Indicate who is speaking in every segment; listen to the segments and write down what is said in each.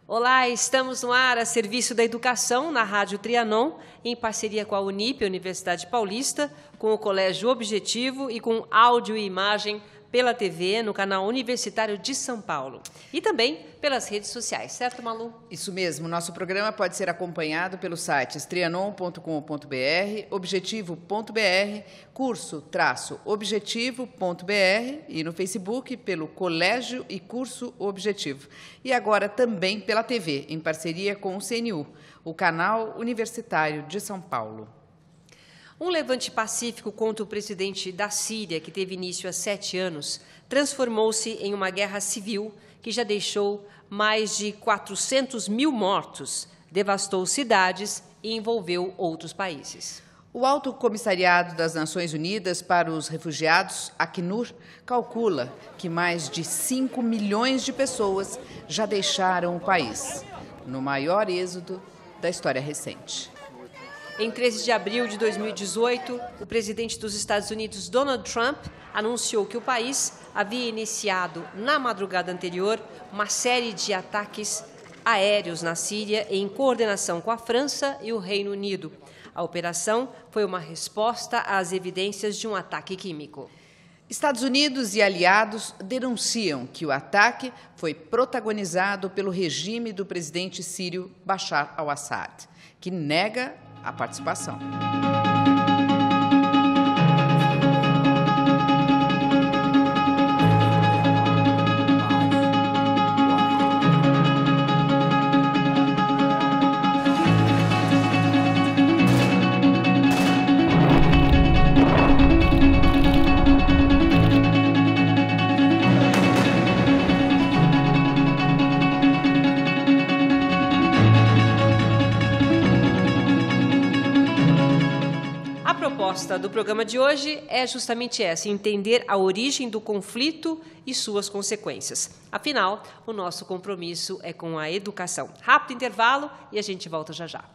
Speaker 1: Olá, estamos no ar a serviço da educação na Rádio Trianon, em parceria com a Unip, Universidade Paulista, com o Colégio Objetivo e com áudio e imagem pela TV no canal Universitário de São Paulo. E também pelas redes sociais, certo, Malu?
Speaker 2: Isso mesmo. Nosso programa pode ser acompanhado pelos sites trianon.com.br, objetivo.br, curso-objetivo.br e no Facebook pelo Colégio e Curso Objetivo. E agora também pela TV, em parceria com o CNU, o canal Universitário de São Paulo.
Speaker 1: Um levante pacífico contra o presidente da Síria, que teve início há 7 anos, transformou-se em uma guerra civil que já deixou mais de 400 mil mortos, devastou cidades e envolveu outros países.
Speaker 2: O Alto Comissariado das Nações Unidas para os Refugiados, Acnur, calcula que mais de 5 milhões de pessoas já deixaram o país, no maior êxodo da história recente.
Speaker 1: Em 13 de abril de 2018, o presidente dos Estados Unidos, Donald Trump, anunciou que o país havia iniciado, na madrugada anterior, uma série de ataques aéreos na Síria em coordenação com a França e o Reino Unido. A operação foi uma resposta às evidências de um ataque químico.
Speaker 2: Estados Unidos e aliados denunciam que o ataque foi protagonizado pelo regime do presidente sírio Bashar al-Assad, que nega a participação.
Speaker 1: A proposta do programa de hoje é justamente essa, entender a origem do conflito e suas consequências. Afinal, o nosso compromisso é com a educação. Rápido intervalo e a gente volta já já.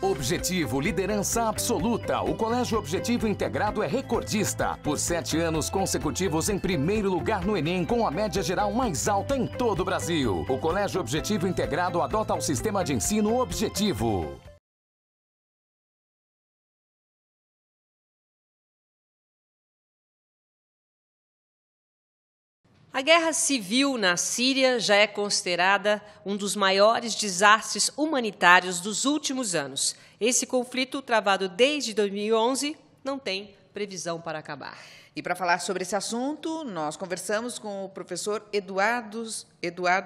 Speaker 3: Objetivo, liderança absoluta. O Colégio Objetivo Integrado é recordista. Por 7 anos consecutivos em primeiro lugar no Enem, com a média geral mais alta em todo o Brasil. O Colégio Objetivo Integrado adota o sistema de ensino Objetivo.
Speaker 1: A guerra civil na Síria já é considerada um dos maiores desastres humanitários dos últimos anos. Esse conflito, travado desde 2011, não tem previsão para acabar.
Speaker 2: E para falar sobre esse assunto, nós conversamos com o professor Eduardo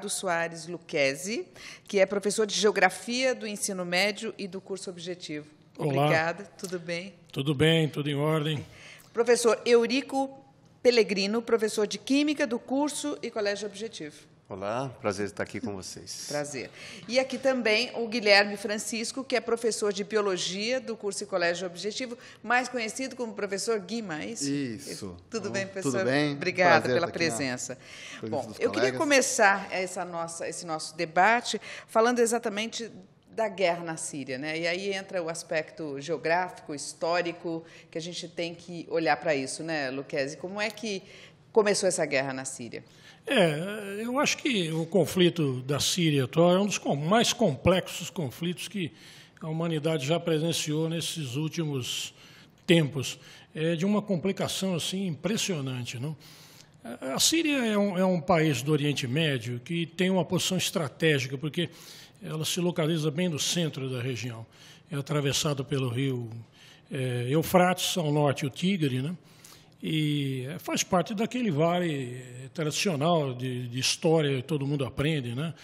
Speaker 2: Soares Lucchesi, que é professor de Geografia do Ensino Médio e do curso Objetivo.
Speaker 4: Olá.
Speaker 2: Obrigada, tudo bem?
Speaker 4: Tudo bem, tudo em ordem.
Speaker 2: Professor Eurico Pellegrino, professor de Química do curso e Colégio Objetivo.
Speaker 5: Olá, prazer estar aqui com vocês.
Speaker 2: Prazer. E aqui também o Guilherme Francisco, que é professor de Biologia do curso e Colégio Objetivo, mais conhecido como professor Guima, é isso?
Speaker 5: Isso.
Speaker 2: Tudo bem, professor?
Speaker 5: Tudo bem.
Speaker 2: Obrigada
Speaker 5: prazer
Speaker 2: pela
Speaker 5: estar aqui
Speaker 2: presença. Bom,
Speaker 5: dos
Speaker 2: eu queria
Speaker 5: colegas.
Speaker 2: começar esse nosso debate falando exatamente da guerra na Síria, né? E aí entra o aspecto geográfico, histórico, que a gente tem que olhar para isso, né, Lucchesi? Como é que começou essa guerra na Síria?
Speaker 4: Eu acho que o conflito da Síria atual é um dos mais complexos conflitos que a humanidade já presenciou nesses últimos tempos. É de uma complicação assim impressionante, não? A Síria é um país do Oriente Médio que tem uma posição estratégica, porque ela se localiza bem no centro da região. É atravessado pelo rio Eufrates, ao norte o Tigre, né? E faz parte daquele vale tradicional de história que todo mundo aprende, né?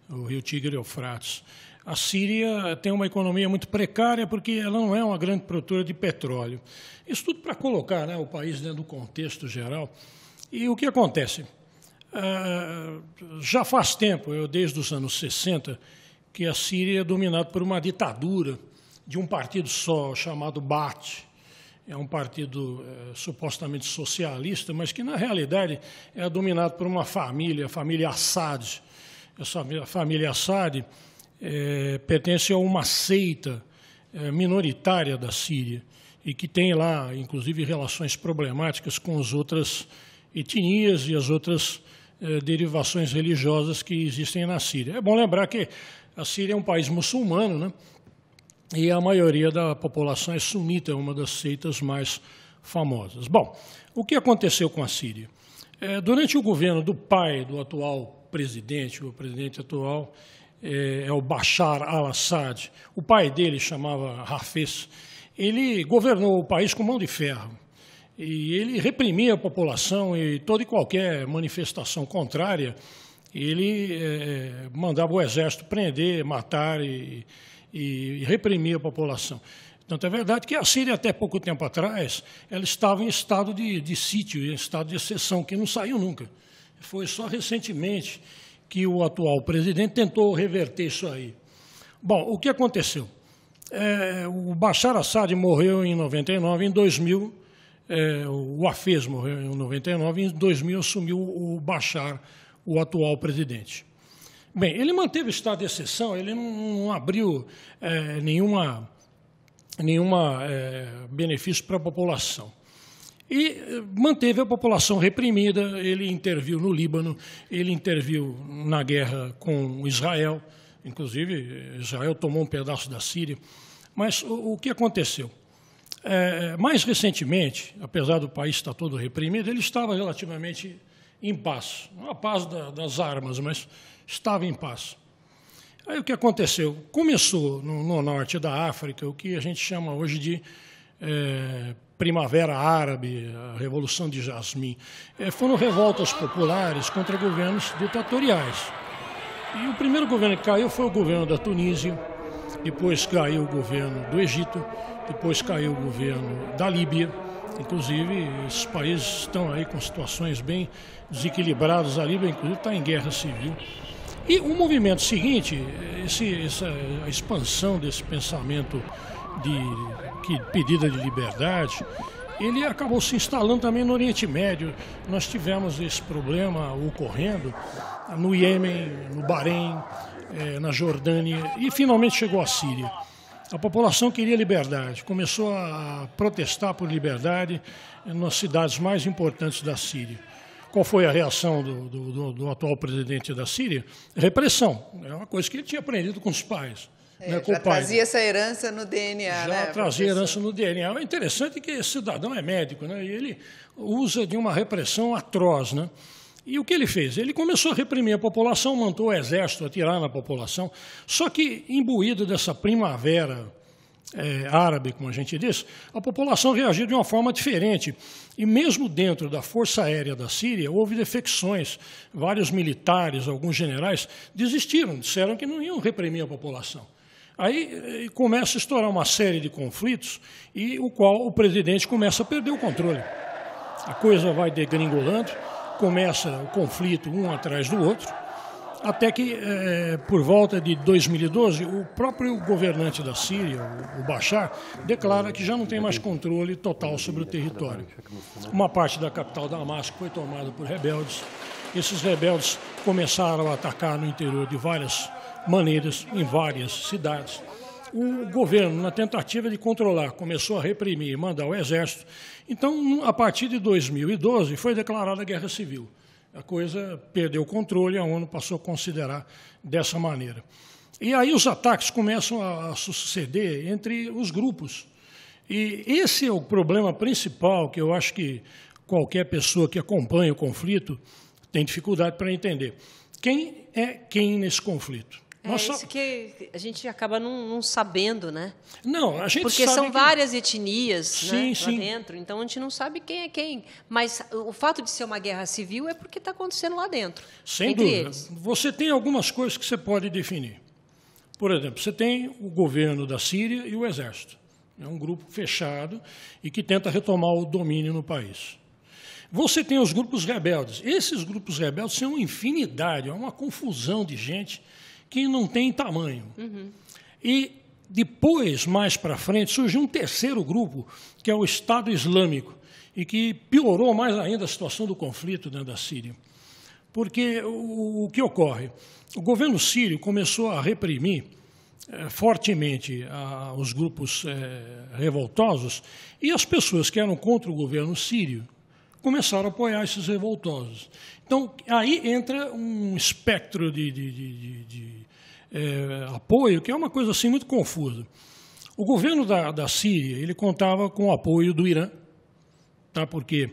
Speaker 4: O rio Tigre e Eufrates. A Síria tem uma economia muito precária porque ela não é uma grande produtora de petróleo. Isso tudo para colocar, né, o país dentro do contexto geral. E o que acontece? Já faz tempo, desde os anos 60, que a Síria é dominada por uma ditadura de um partido só, chamado Baath. É um partido supostamente socialista, mas que, na realidade, é dominado por uma família, a família Assad. A família Assad pertence a uma seita minoritária da Síria e que tem lá, inclusive, relações problemáticas com as outras etnias e as outras derivações religiosas que existem na Síria. É bom lembrar que a Síria é um país muçulmano, né? E a maioria da população é sunita, uma das seitas mais famosas. Bom, o que aconteceu com a Síria? Durante o governo do pai do atual presidente, o presidente atual é o Bashar al-Assad, o pai dele chamava Hafez, ele governou o país com mão de ferro. E ele reprimia a população e toda e qualquer manifestação contrária, ele mandava o exército prender, matar e reprimir a população. Tanto é verdade que a Síria, até pouco tempo atrás, ela estava em estado de sítio, em estado de exceção, que não saiu nunca. Foi só recentemente que o atual presidente tentou reverter isso aí. Bom, o que aconteceu? O Bashar al-Assad morreu em 99, em 2000, o Hafez morreu em 99, em 2000 assumiu o Bashar, o atual presidente. Bem, ele manteve o estado de exceção, ele não abriu nenhuma benefício para a população. E manteve a população reprimida, ele interviu no Líbano, ele interviu na guerra com Israel, inclusive Israel tomou um pedaço da Síria. Mas o que aconteceu? Mais recentemente, apesar do país estar todo reprimido, ele estava relativamente em paz. Não a paz das armas, mas estava em paz. Aí o que aconteceu? Começou no norte da África, o que a gente chama hoje de Primavera Árabe, a Revolução de Jasmim. Foram revoltas populares contra governos ditatoriais. E o primeiro governo que caiu foi o governo da Tunísia, depois caiu o governo do Egito, depois caiu o governo da Líbia. Inclusive, esses países estão aí com situações bem desequilibradas. A Líbia, inclusive, está em guerra civil. E o movimento seguinte, a expansão desse pensamento de pedida de liberdade, ele acabou se instalando também no Oriente Médio. Nós tivemos esse problema ocorrendo no Iêmen, no Bahrein, na Jordânia e finalmente chegou à Síria. A população queria liberdade, começou a protestar por liberdade nas cidades mais importantes da Síria. Qual foi a reação do atual presidente da Síria? Repressão. É uma coisa que ele tinha aprendido com os pais.
Speaker 2: Já trazia essa herança no DNA,
Speaker 4: Já trazia herança no DNA. É interessante que esse cidadão é médico, né? E ele usa de uma repressão atroz, né? E o que ele fez? Ele começou a reprimir a população, mandou o exército atirar na população, só que, imbuído dessa primavera árabe, como a gente diz, a população reagiu de uma forma diferente. E mesmo dentro da Força Aérea da Síria, houve defecções. Vários militares, alguns generais, desistiram, disseram que não iam reprimir a população. Aí começa a estourar uma série de conflitos e o qual o presidente começa a perder o controle. A coisa vai degringolando, começa o conflito um atrás do outro, até que, por volta de 2012, o próprio governante da Síria, o Bashar, declara que já não tem mais controle total sobre o território. Uma parte da capital, Damasco, foi tomada por rebeldes. Esses rebeldes começaram a atacar no interior de várias maneiras, em várias cidades. O governo, na tentativa de controlar, começou a reprimir e mandar o exército. Então, a partir de 2012, foi declarada a guerra civil. A coisa perdeu o controle, a ONU passou a considerar dessa maneira. E aí os ataques começam a suceder entre os grupos. E esse é o problema principal que eu acho que qualquer pessoa que acompanha o conflito tem dificuldade para entender. Quem é quem nesse conflito?
Speaker 1: Isso que a gente acaba não sabendo, né?
Speaker 4: Não, a gente
Speaker 1: porque
Speaker 4: sabe
Speaker 1: são várias etnias, né,
Speaker 4: sim.
Speaker 1: lá dentro, então a gente não sabe quem é quem. Mas o fato de ser uma guerra civil é porque está acontecendo lá dentro.
Speaker 4: Sem
Speaker 1: entre
Speaker 4: dúvida.
Speaker 1: Eles.
Speaker 4: Você tem algumas coisas que você pode definir. Por exemplo, você tem o governo da Síria e o exército. É um grupo fechado e que tenta retomar o domínio no país. Você tem os grupos rebeldes. Esses grupos rebeldes são uma infinidade, é uma confusão de gente que não tem tamanho. Uhum. E depois, mais para frente, surgiu um terceiro grupo, que é o Estado Islâmico, e que piorou mais ainda a situação do conflito dentro da Síria. Porque o que ocorre? O governo sírio começou a reprimir fortemente os grupos revoltosos, e as pessoas que eram contra o governo sírio começaram a apoiar esses revoltosos. Então, aí entra um espectro de apoio, que é uma coisa assim muito confusa. O governo da Síria ele contava com o apoio do Irã, tá? Porque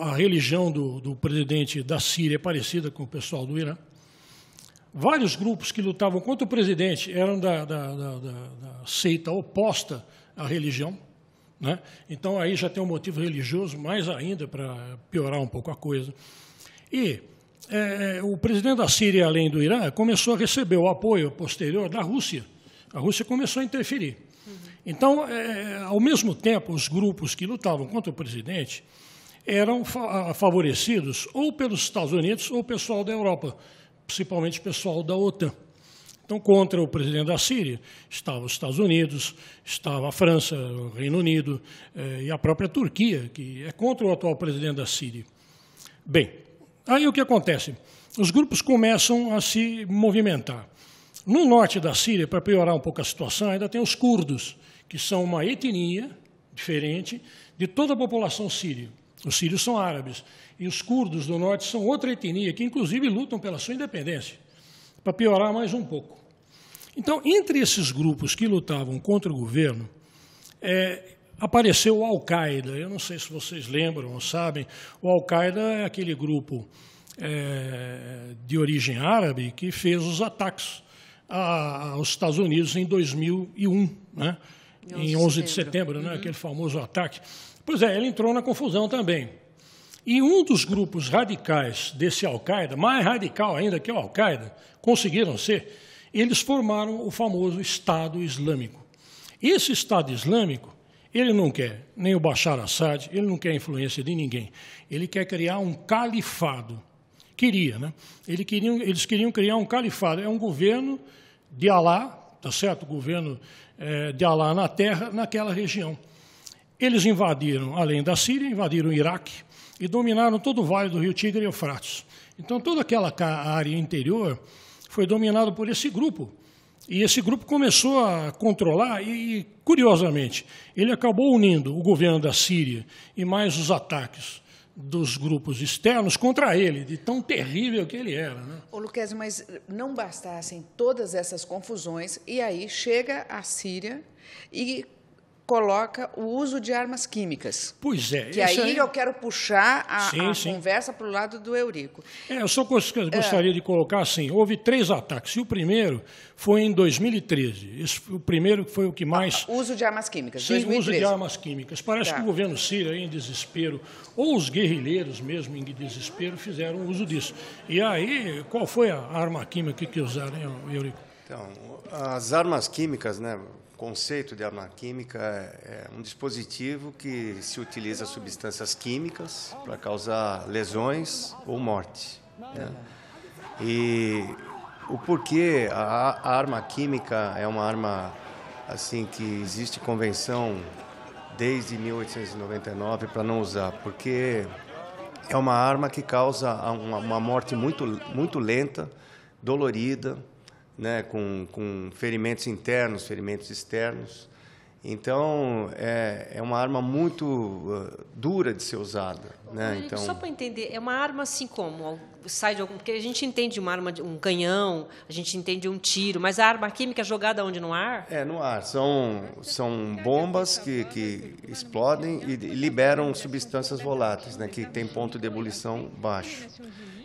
Speaker 4: a religião do presidente da Síria é parecida com o pessoal do Irã. Vários grupos que lutavam contra o presidente eram da seita oposta à religião, né? Então, aí já tem um motivo religioso, mais ainda, para piorar um pouco a coisa. E o presidente da Síria, além do Irã, começou a receber o apoio posterior da Rússia. A Rússia começou a interferir. Então, ao mesmo tempo, os grupos que lutavam contra o presidente eram favorecidos ou pelos Estados Unidos ou o pessoal da Europa, principalmente o pessoal da OTAN. Então, contra o presidente da Síria, estavam os Estados Unidos, estava a França, o Reino Unido e a própria Turquia, que é contra o atual presidente da Síria. Bem, aí o que acontece? Os grupos começam a se movimentar. No norte da Síria, para piorar um pouco a situação, ainda tem os curdos, que são uma etnia diferente de toda a população síria. Os sírios são árabes. E os curdos do norte são outra etnia, que inclusive lutam pela sua independência, para piorar mais um pouco. Então, entre esses grupos que lutavam contra o governo, apareceu o Al-Qaeda. Eu não sei se vocês lembram ou sabem, o Al-Qaeda é aquele grupo de origem árabe que fez os ataques aos Estados Unidos em 2001, né? Em 11 de setembro, né? Aquele famoso ataque. Pois é, ele entrou na confusão também. E um dos grupos radicais desse Al-Qaeda, mais radical ainda que o Al-Qaeda, conseguiram ser, eles formaram o famoso Estado Islâmico. Esse Estado Islâmico, ele não quer nem o Bashar Assad, ele não quer a influência de ninguém. Ele quer criar um califado. Queria, né? Eles queriam criar um califado. É um governo de Alá, tá certo? O governo de Alá na terra, naquela região. Eles invadiram, além da Síria, invadiram o Iraque e dominaram todo o vale do rio Tigre e Eufrates. Então, toda aquela área interior foi dominada por esse grupo. E esse grupo começou a controlar e, curiosamente, ele acabou unindo o governo da Síria e mais os ataques dos grupos externos contra ele, de tão terrível que ele era, né?
Speaker 2: Ô, Lucchesi, mas não bastassem todas essas confusões, e aí chega a Síria e coloca o uso de armas químicas.
Speaker 4: Pois é.
Speaker 2: Que aí eu quero puxar a conversa para o lado do Eurico.
Speaker 4: Eu só gostaria de colocar assim, houve 3 ataques, e o primeiro foi em 2013. O primeiro foi o que mais...
Speaker 2: Uso de armas químicas,
Speaker 4: Sim,
Speaker 2: 2013.
Speaker 4: uso de armas químicas. Parece que o governo sírio, em desespero, ou os guerrilheiros mesmo em desespero, fizeram uso disso. E aí, qual foi a arma química que usaram, hein, Eurico?
Speaker 5: Então, as armas químicas, né? O conceito de arma química é um dispositivo que se utiliza substâncias químicas para causar lesões ou morte, né? E o porquê a arma química é uma arma assim que existe convenção desde 1899 para não usar, porque é uma arma que causa uma morte muito lenta, dolorida, né, com ferimentos internos, ferimentos externos. Então, é uma arma muito dura de ser usada, né? Então,
Speaker 1: só para entender, é uma arma assim como? Sai de algum, porque a gente entende uma arma, um canhão, a gente entende um tiro, mas a arma química é jogada onde? No ar?
Speaker 5: No ar. São bombas que explodem e liberam substâncias voláteis, né, que têm ponto de ebulição baixo.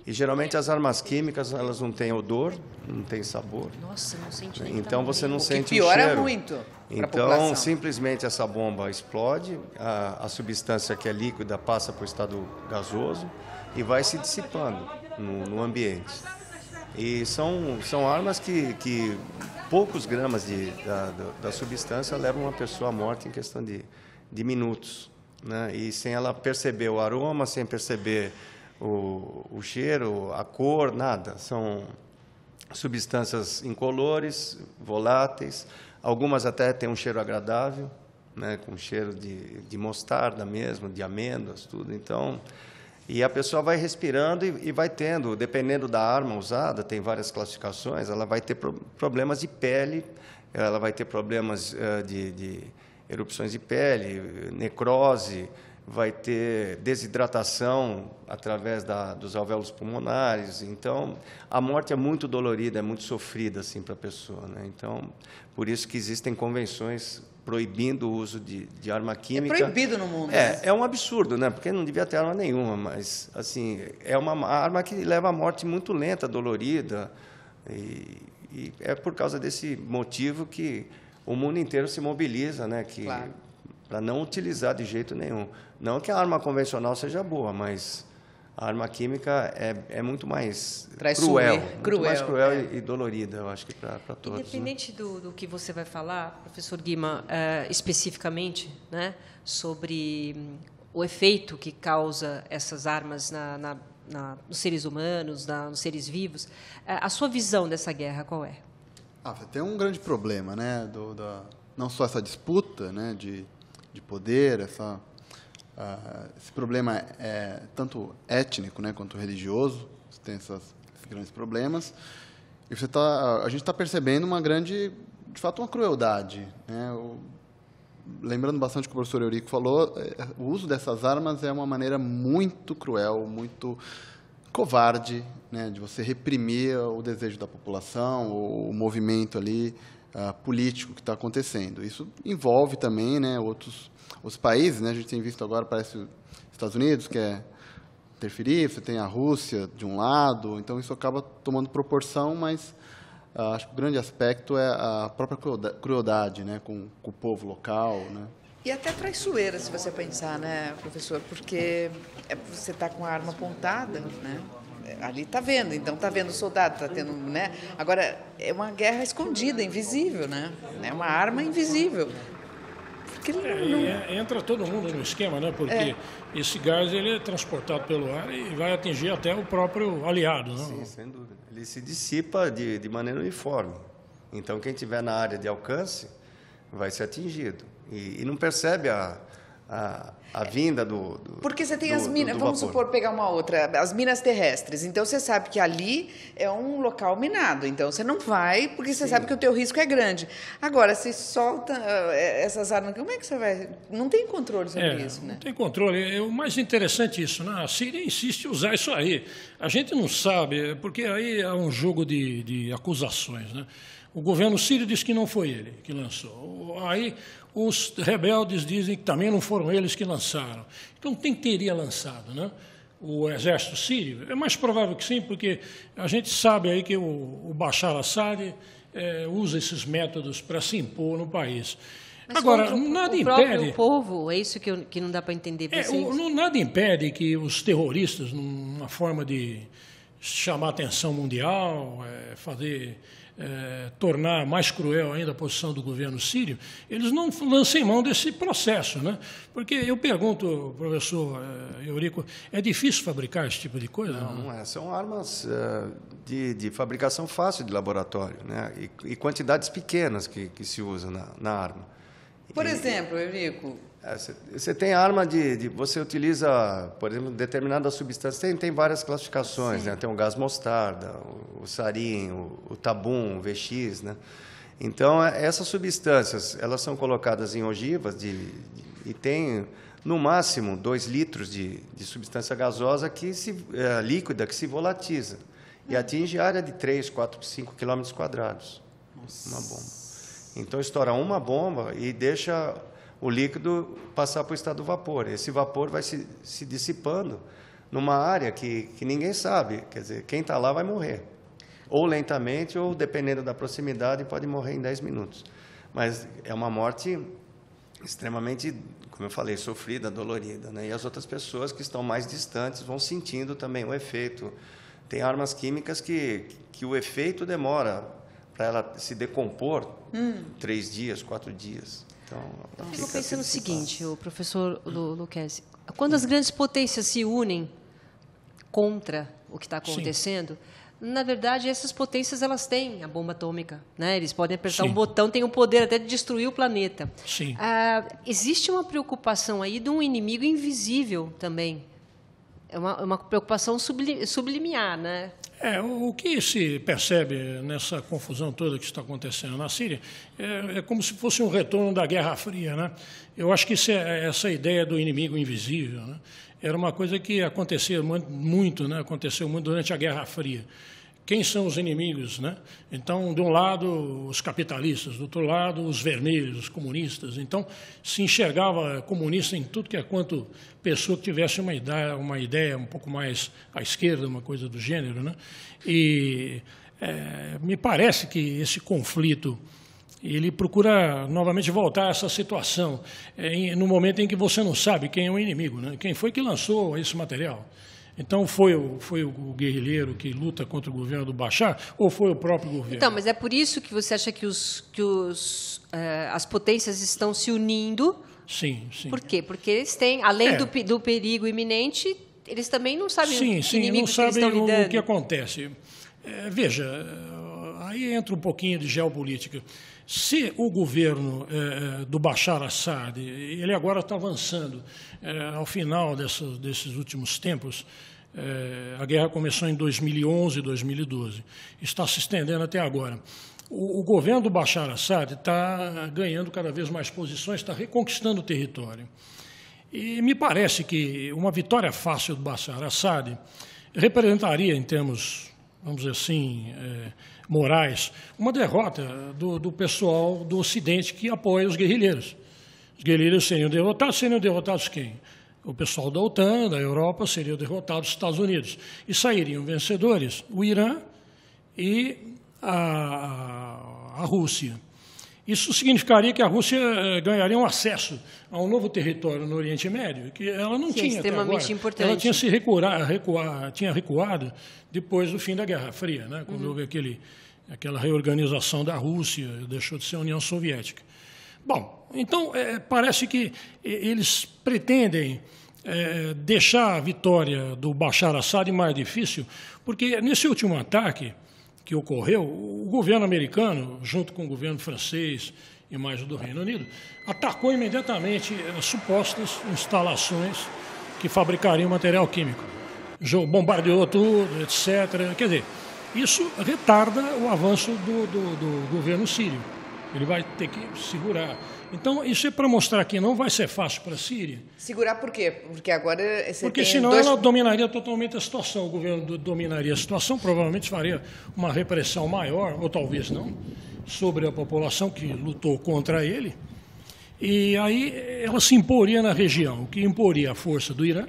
Speaker 5: E, geralmente, as armas químicas, elas não têm odor, não têm sabor.
Speaker 1: Nossa, não sente nem.
Speaker 5: Então, você não sente o cheiro.
Speaker 2: Piora muito.
Speaker 5: Então, simplesmente essa bomba explode, a substância que é líquida passa para o estado gasoso e vai se dissipando no ambiente. E são armas que poucos gramas da substância levam uma pessoa à morte em questão de minutos, né? E sem ela perceber o aroma, sem perceber o cheiro, a cor, nada. São substâncias incolores, voláteis. Algumas até têm um cheiro agradável, né, com cheiro de mostarda mesmo, de amêndoas, tudo. Então, e a pessoa vai respirando e vai tendo, dependendo da arma usada, tem várias classificações, ela vai ter problemas de pele, ela vai ter problemas de erupções de pele, necrose, vai ter desidratação através dos alvéolos pulmonares. Então, a morte é muito dolorida, é muito sofrida assim, para a pessoa, né? Então, por isso que existem convenções proibindo o uso de arma química.
Speaker 2: É proibido no mundo.
Speaker 5: É um absurdo, né? Porque não devia ter arma nenhuma, mas assim, é uma arma que leva à morte muito lenta, dolorida, e é por causa desse motivo que o mundo inteiro se mobiliza, né?
Speaker 2: Claro.
Speaker 5: Para não utilizar de jeito nenhum. Não que a arma convencional seja boa, mas a arma química é muito mais cruel. Muito mais cruel e dolorida, eu acho que para todos.
Speaker 1: Independente, né, do que você vai falar, professor Guima, especificamente, né, sobre o efeito que causa essas armas nos seres humanos, nos seres vivos, a sua visão dessa guerra qual é?
Speaker 6: Tem um grande problema, né, não só essa disputa, né, de poder, esse problema é tanto étnico, né, quanto religioso, você tem esses grandes problemas, e a gente está percebendo de fato, uma crueldade, né? Lembrando bastante o que o professor Eurico falou, o uso dessas armas é uma maneira muito cruel, muito covarde, né, de você reprimir o desejo da população, o movimento ali político que está acontecendo. Isso envolve também, né, outros países, né? A gente tem visto agora, parece, os Estados Unidos quer interferir, você tem a Rússia de um lado, então isso acaba tomando proporção, mas acho que o grande aspecto é a própria crueldade, né, com o povo local, né?
Speaker 2: E até traiçoeira, se você pensar, né, professor? Porque você está com a arma apontada, né? Ali está vendo, então está vendo o soldado, está tendo, né? Agora, é uma guerra escondida, invisível, né? É uma arma invisível. Porque
Speaker 4: entra todo mundo no esquema, né? Porque esse gás ele é transportado pelo ar e vai atingir até o próprio aliado, né?
Speaker 5: Sim, sem dúvida. Ele se dissipa de maneira uniforme. Então, quem estiver na área de alcance vai ser atingido. E não percebe a vinda do
Speaker 2: Porque você tem as minas, vamos supor, pegar uma outra, as minas terrestres. Então, você sabe que ali é um local minado. Então, você não vai, porque você sabe que o teu risco é grande. Agora, se solta essas armas, como é que você vai? Não tem controle sobre isso, né?
Speaker 4: Não tem controle. O mais interessante é isso, né? A Síria insiste em usar isso aí. A gente não sabe, porque aí é um jogo de acusações, né? O governo sírio diz que não foi ele que lançou. Aí os rebeldes dizem que também não foram eles que lançaram. Então, quem teria lançado, né? O exército sírio? É mais provável que sim, porque a gente sabe aí que o Bashar al-Assad usa esses métodos para se impor no país.
Speaker 1: Mas
Speaker 4: agora, nada impede...
Speaker 1: O próprio povo, é isso que não dá para entender.
Speaker 4: Nada impede que os terroristas, numa forma de chamar a atenção mundial, tornar mais cruel ainda a posição do governo sírio, eles não lancem mão desse processo, né? Porque eu pergunto, professor Eurico, é difícil fabricar esse tipo de coisa?
Speaker 5: Não é. São armas de fabricação fácil de laboratório, né? E quantidades pequenas que se usa na arma.
Speaker 2: Por exemplo, Eurico...
Speaker 5: Você tem arma você utiliza, por exemplo, determinadas substâncias, tem várias classificações, né? Tem o gás mostarda, o sarin, o tabum, o VX, né? Então, essas substâncias, elas são colocadas em ogivas e tem, no máximo, 2 litros de substância gasosa líquida que se volatiza e atinge área de 3, 4, 5 quilômetros quadrados. Uma bomba. Então, estoura uma bomba e deixa o líquido passar para o estado do vapor. Esse vapor vai se dissipando numa área que ninguém sabe. Quer dizer, quem está lá vai morrer. Ou lentamente, ou, dependendo da proximidade, pode morrer em 10 minutos. Mas é uma morte extremamente, como eu falei, sofrida, dolorida, né? E as outras pessoas que estão mais distantes vão sentindo também o efeito. Tem armas químicas que o efeito demora para ela se decompor 3 dias, 4 dias. Então,
Speaker 1: eu fico pensando o seguinte, o professor Lucchesi, quando as grandes potências se unem contra o que está acontecendo, na verdade, essas potências elas têm a bomba atômica, né? Eles podem apertar um botão, têm o poder até de destruir o planeta.
Speaker 4: Sim.
Speaker 1: Existe uma preocupação aí de um inimigo invisível também. É uma preocupação sublimiar, né?
Speaker 4: O que se percebe nessa confusão toda que está acontecendo na Síria é como se fosse um retorno da Guerra Fria, né? Eu acho que essa ideia do inimigo invisível, né, era uma coisa que acontecia muito, né? Aconteceu muito durante a Guerra Fria. Quem são os inimigos, né? Então, de um lado, os capitalistas, do outro lado, os vermelhos, os comunistas. Então, se enxergava comunista em tudo que é quanto pessoa que tivesse uma ideia um pouco mais à esquerda, uma coisa do gênero, né? E me parece que esse conflito ele procura novamente voltar a essa situação no momento em que você não sabe quem é o inimigo, né? Quem foi que lançou esse material. Então, foi o guerrilheiro que luta contra o governo do Bashar ou foi o próprio governo?
Speaker 1: Então, mas é por isso que você acha que as potências estão se unindo?
Speaker 4: Sim.
Speaker 1: Por quê? Porque eles têm, além do perigo iminente, eles também não sabem que inimigos que eles estão lidando.
Speaker 4: O que acontece. Veja, aí entra um pouquinho de geopolítica. Se o governo do Bashar al-Assad, ele agora está avançando, ao final desses últimos tempos, a guerra começou em 2011, 2012, está se estendendo até agora. O governo do Bashar al-Assad está ganhando cada vez mais posições, está reconquistando o território. E me parece que uma vitória fácil do Bashar al-Assad representaria, em termos, vamos dizer assim, morais, uma derrota do pessoal do Ocidente que apoia os guerrilheiros. Os guerrilheiros seriam derrotados quem? O pessoal da OTAN, da Europa, seriam derrotados os Estados Unidos. E sairiam vencedores o Irã e a Rússia. Isso significaria que a Rússia ganharia um acesso a um novo território no Oriente Médio, que ela não tinha até agora.
Speaker 1: Extremamente importante.
Speaker 4: Ela tinha recuado depois do fim da Guerra Fria, né, quando houve aquela reorganização da Rússia, deixou de ser a União Soviética. Bom, então, parece que eles pretendem deixar a vitória do Bashar al-Assad mais difícil, porque nesse último ataque que ocorreu, o governo americano, junto com o governo francês e mais o do Reino Unido, atacou imediatamente as supostas instalações que fabricariam material químico. Bombardeou tudo, etc. Quer dizer, isso retarda o avanço do governo sírio. Ele vai ter que segurar. Então, isso é para mostrar que não vai ser fácil para a Síria.
Speaker 2: Segurar por quê? Porque agora você
Speaker 4: Porque
Speaker 2: tem
Speaker 4: senão ela dominaria totalmente a situação. O governo dominaria a situação, provavelmente faria uma repressão maior, ou talvez não, sobre a população que lutou contra ele. E aí ela se imporia na região, o que imporia a força do Irã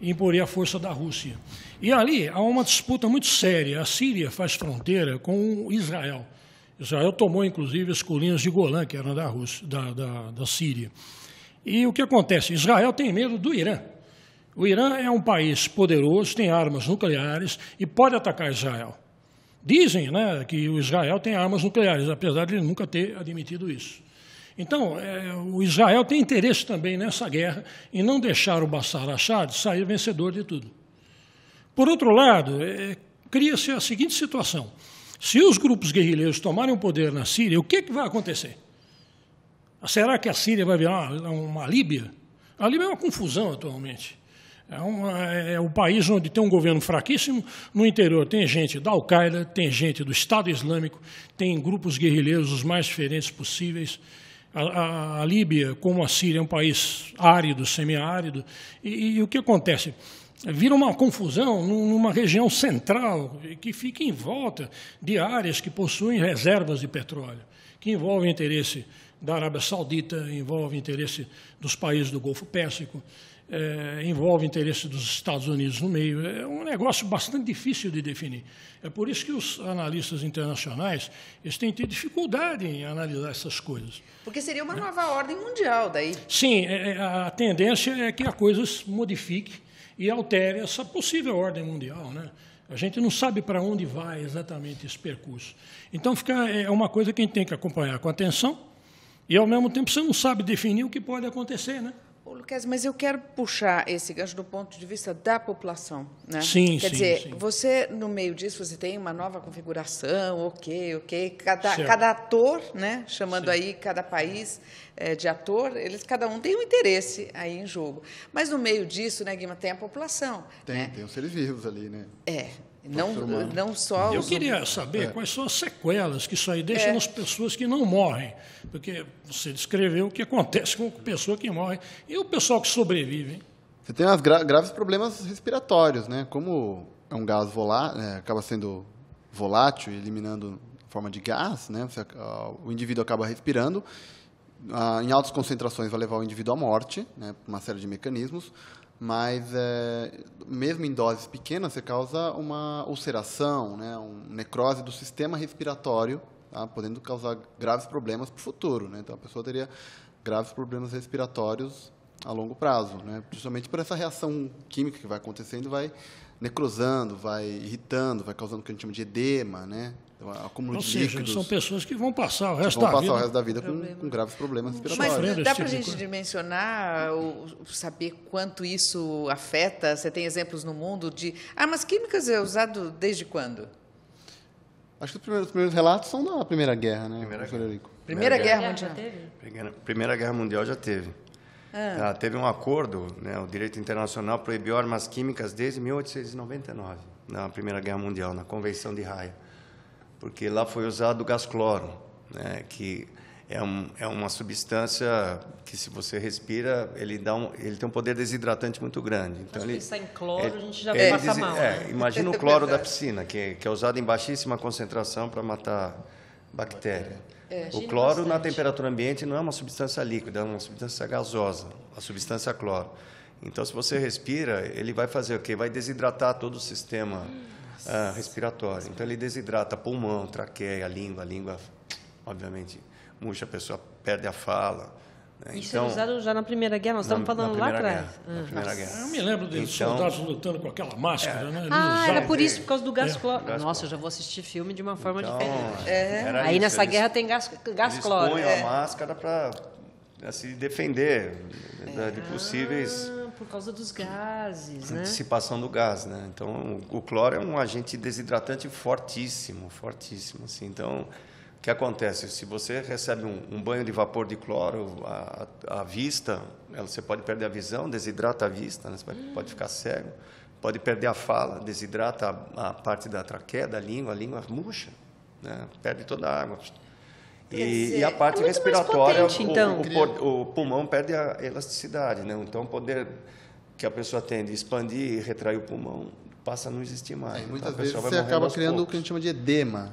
Speaker 4: e imporia a força da Rússia. E ali há uma disputa muito séria. A Síria faz fronteira com Israel. Israel tomou, inclusive, as colinas de Golã, que eram da Síria. E o que acontece? Israel tem medo do Irã. O Irã é um país poderoso, tem armas nucleares e pode atacar Israel. Dizem, né, que o Israel tem armas nucleares, apesar de ele nunca ter admitido isso. Então, o Israel tem interesse também nessa guerra em não deixar o Bashar al-Assad sair vencedor de tudo. Por outro lado, cria-se a seguinte situação. Se os grupos guerrilheiros tomarem o poder na Síria, o que vai acontecer? Será que a Síria vai virar uma Líbia? A Líbia é uma confusão atualmente. É um país onde tem um governo fraquíssimo. No interior tem gente da Al-Qaeda, tem gente do Estado Islâmico, tem grupos guerrilheiros os mais diferentes possíveis. A Líbia, como a Síria, é um país árido, semiárido. E o que acontece? Vira uma confusão numa região central que fica em volta de áreas que possuem reservas de petróleo, que envolve o interesse da Arábia Saudita, envolve o interesse dos países do Golfo Pérsico, envolve o interesse dos Estados Unidos no meio. É um negócio bastante difícil de definir. É por isso que os analistas internacionais eles têm tido dificuldade em analisar essas coisas.
Speaker 2: Porque seria uma nova ordem mundial daí.
Speaker 4: Sim, a tendência é que a coisa se modifique e altere essa possível ordem mundial, né? A gente não sabe para onde vai exatamente esse percurso. Então, é uma coisa que a gente tem que acompanhar com atenção e, ao mesmo tempo, você não sabe definir o que pode acontecer, né?
Speaker 2: Ô, Luquezzi, mas eu quero puxar esse gancho do ponto de vista da população, né?
Speaker 4: Sim,
Speaker 2: Quer
Speaker 4: sim,
Speaker 2: dizer,
Speaker 4: sim.
Speaker 2: você, no meio disso, você tem uma nova configuração, ok. Cada ator, né? Chamando
Speaker 4: Sim.
Speaker 2: aí cada país de ator, cada um tem um interesse aí em jogo. Mas no meio disso, né, Guima, tem a população.
Speaker 6: Tem os seres vivos ali, né?
Speaker 2: Não só
Speaker 4: Eu queria saber quais são as sequelas que isso aí deixa nas pessoas que não morrem, porque você descreveu o que acontece com a pessoa que morre e o pessoal que sobrevive, hein?
Speaker 6: Você tem graves problemas respiratórios, né? Como é um gás volátil, acaba sendo volátil, eliminando em forma de gás, né? O indivíduo acaba respirando. Em altas concentrações vai levar o indivíduo à morte, né? Por uma série de mecanismos. Mas, mesmo em doses pequenas, você causa uma ulceração, né? Uma necrose do sistema respiratório, tá? Podendo causar graves problemas para o futuro, né? Então, a pessoa teria graves problemas respiratórios a longo prazo, né? Justamente por essa reação química que vai acontecendo, vai necrosando, vai irritando, vai causando o que a gente chama de edema, né? Então, acúmulo de líquidos.
Speaker 4: São pessoas que vão passar o resto da vida
Speaker 6: com graves problemas respiratórios.
Speaker 2: Mas dá para a gente dimensionar, saber quanto isso afeta? Você tem exemplos no mundo de armas químicas é usado desde quando?
Speaker 6: Acho que os primeiros relatos são da Primeira Guerra, né?
Speaker 2: Primeira Guerra Mundial.
Speaker 5: Primeira Guerra Mundial já teve. Teve um acordo, né, o direito internacional proibiu armas químicas desde 1899, na Primeira Guerra Mundial, na Convenção de Haia, porque lá foi usado o gás cloro, né, que é uma substância que, se você respira, ele tem um poder desidratante muito grande. Então,
Speaker 1: se pensar em cloro, a gente já vai passar mal.
Speaker 5: Imagina o cloro da piscina, que é usado em baixíssima concentração para matar bactéria. O cloro, na temperatura ambiente, não é uma substância líquida, é uma substância gasosa, a substância cloro. Então, se você respira, ele vai fazer o quê? Vai desidratar todo o sistema respiratório. Então, ele desidrata pulmão, traqueia, a língua, obviamente, murcha, a pessoa perde a fala. Né?
Speaker 1: Isso é usado já na Primeira Guerra, nós estamos falando lá atrás.
Speaker 5: Na Primeira Guerra.
Speaker 4: Eu me lembro desses soldados lutando com aquela máscara, né?
Speaker 1: Era por isso, por causa do gás cloro. Nossa, eu já vou assistir filme de uma forma diferente. Aí
Speaker 5: isso,
Speaker 1: nessa guerra tem gás cloro.
Speaker 5: Eles põem a máscara para se defender de possíveis...
Speaker 1: Por causa dos gases, né?
Speaker 5: Dissipação do gás, né? Então, o cloro é um agente desidratante fortíssimo, assim. Então, o que acontece? Se você recebe um banho de vapor de cloro, a vista, você pode perder a visão, desidrata a vista, né? Você pode ficar cego, pode perder a fala, desidrata a parte da traqueia, da língua, a língua murcha, né? Perde toda a água. E a parte respiratória,
Speaker 1: potente, então.
Speaker 5: o pulmão perde a elasticidade, né? Então, o poder que a pessoa tem de expandir e retrair o pulmão passa a não existir mais.
Speaker 6: Muitas vezes você acaba criando o que a gente chama de edema.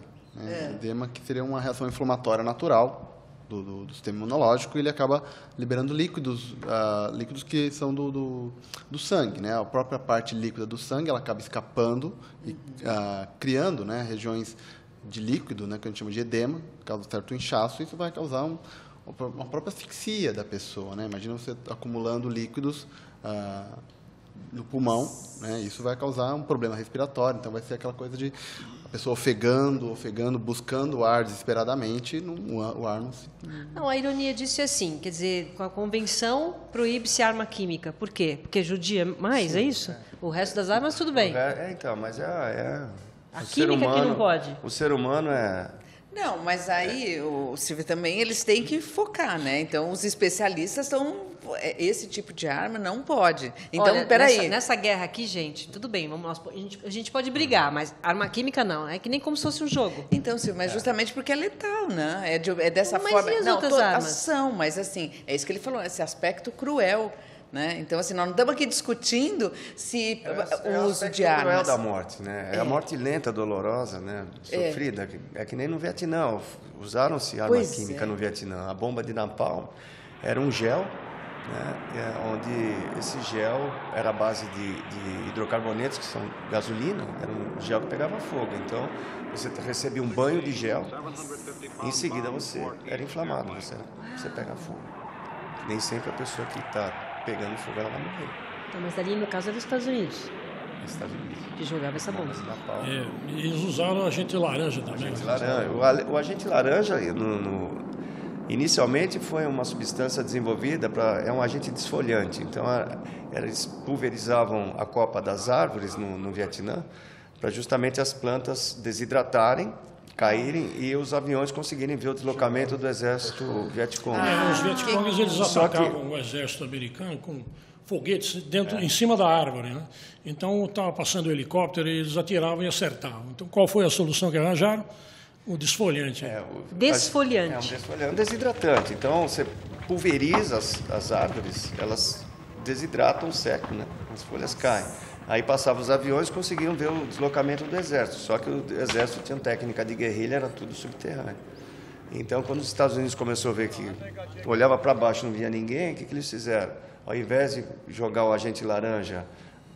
Speaker 6: Edema, que seria uma reação inflamatória natural do sistema imunológico, e ele acaba liberando líquidos que são do sangue, né? A própria parte líquida do sangue, ela acaba escapando e criando, né, regiões de líquido, né, que a gente chama de edema, causa certo inchaço, e isso vai causar uma própria asfixia da pessoa, né? Imagina você acumulando líquidos no pulmão, né? Isso vai causar um problema respiratório, então vai ser aquela coisa de a pessoa ofegando, buscando o ar desesperadamente, o ar não se...
Speaker 1: Não, a ironia disso é assim, quer dizer, com a convenção proíbe-se arma química. Por quê? Porque judia mais, é isso? O resto das armas, tudo bem.
Speaker 5: Então, mas
Speaker 1: a química que não pode.
Speaker 5: O ser humano é...
Speaker 2: Não, mas aí, Silvio, também eles têm que focar, né? Então, os especialistas estão... Esse tipo de arma não pode. Então, peraí.
Speaker 1: Nessa guerra aqui, gente, tudo bem, a gente pode brigar, mas arma química não. É que nem como se fosse um jogo.
Speaker 2: Então, Silvio, mas justamente porque é letal, né? É dessa forma.
Speaker 1: Mas e as outras armas?
Speaker 2: São, mas assim, é isso que ele falou, esse aspecto cruel. Né? Então, assim, nós não estamos aqui discutindo se o uso de armas.
Speaker 5: É o da morte, né? É a morte lenta, dolorosa, né? Sofrida. É que nem no Vietnã. Usaram-se arma química no Vietnã. A bomba de napalm era um gel, né? Onde esse gel era a base de hidrocarbonetos, que são gasolina. Era um gel que pegava fogo. Então, você recebia um banho de gel, e em seguida você era inflamado, você pega fogo. Nem sempre a pessoa que está pegando fogo, ela vai morrer.
Speaker 1: Então, mas ali, no caso, era os Estados Unidos.
Speaker 5: Estados Unidos.
Speaker 1: Que jogava essa bomba.
Speaker 4: Eles usaram o agente laranja também.
Speaker 5: O agente laranja, inicialmente, foi uma substância desenvolvida é um agente desfolhante. Então, eles pulverizavam a copa das árvores no Vietnã para justamente as plantas desidratarem, caírem e os aviões conseguirem ver o deslocamento do exército Vietcong.
Speaker 4: Os Vietcongs, eles atacavam o exército americano com foguetes em cima da árvore, né? Então, estava passando o helicóptero e eles atiravam e acertavam. Então, qual foi a solução que arranjaram? O desfoliante.
Speaker 1: Desfoliante.
Speaker 5: É um desidratante. Então, você pulveriza as árvores, elas desidratam, secam, né? As folhas caem. Aí passavam os aviões e conseguiam ver o deslocamento do exército. Só que o exército tinha técnica de guerrilha, era tudo subterrâneo. Então, quando os Estados Unidos começou a ver que olhava para baixo e não via ninguém, o que eles fizeram? Ao invés de jogar o agente laranja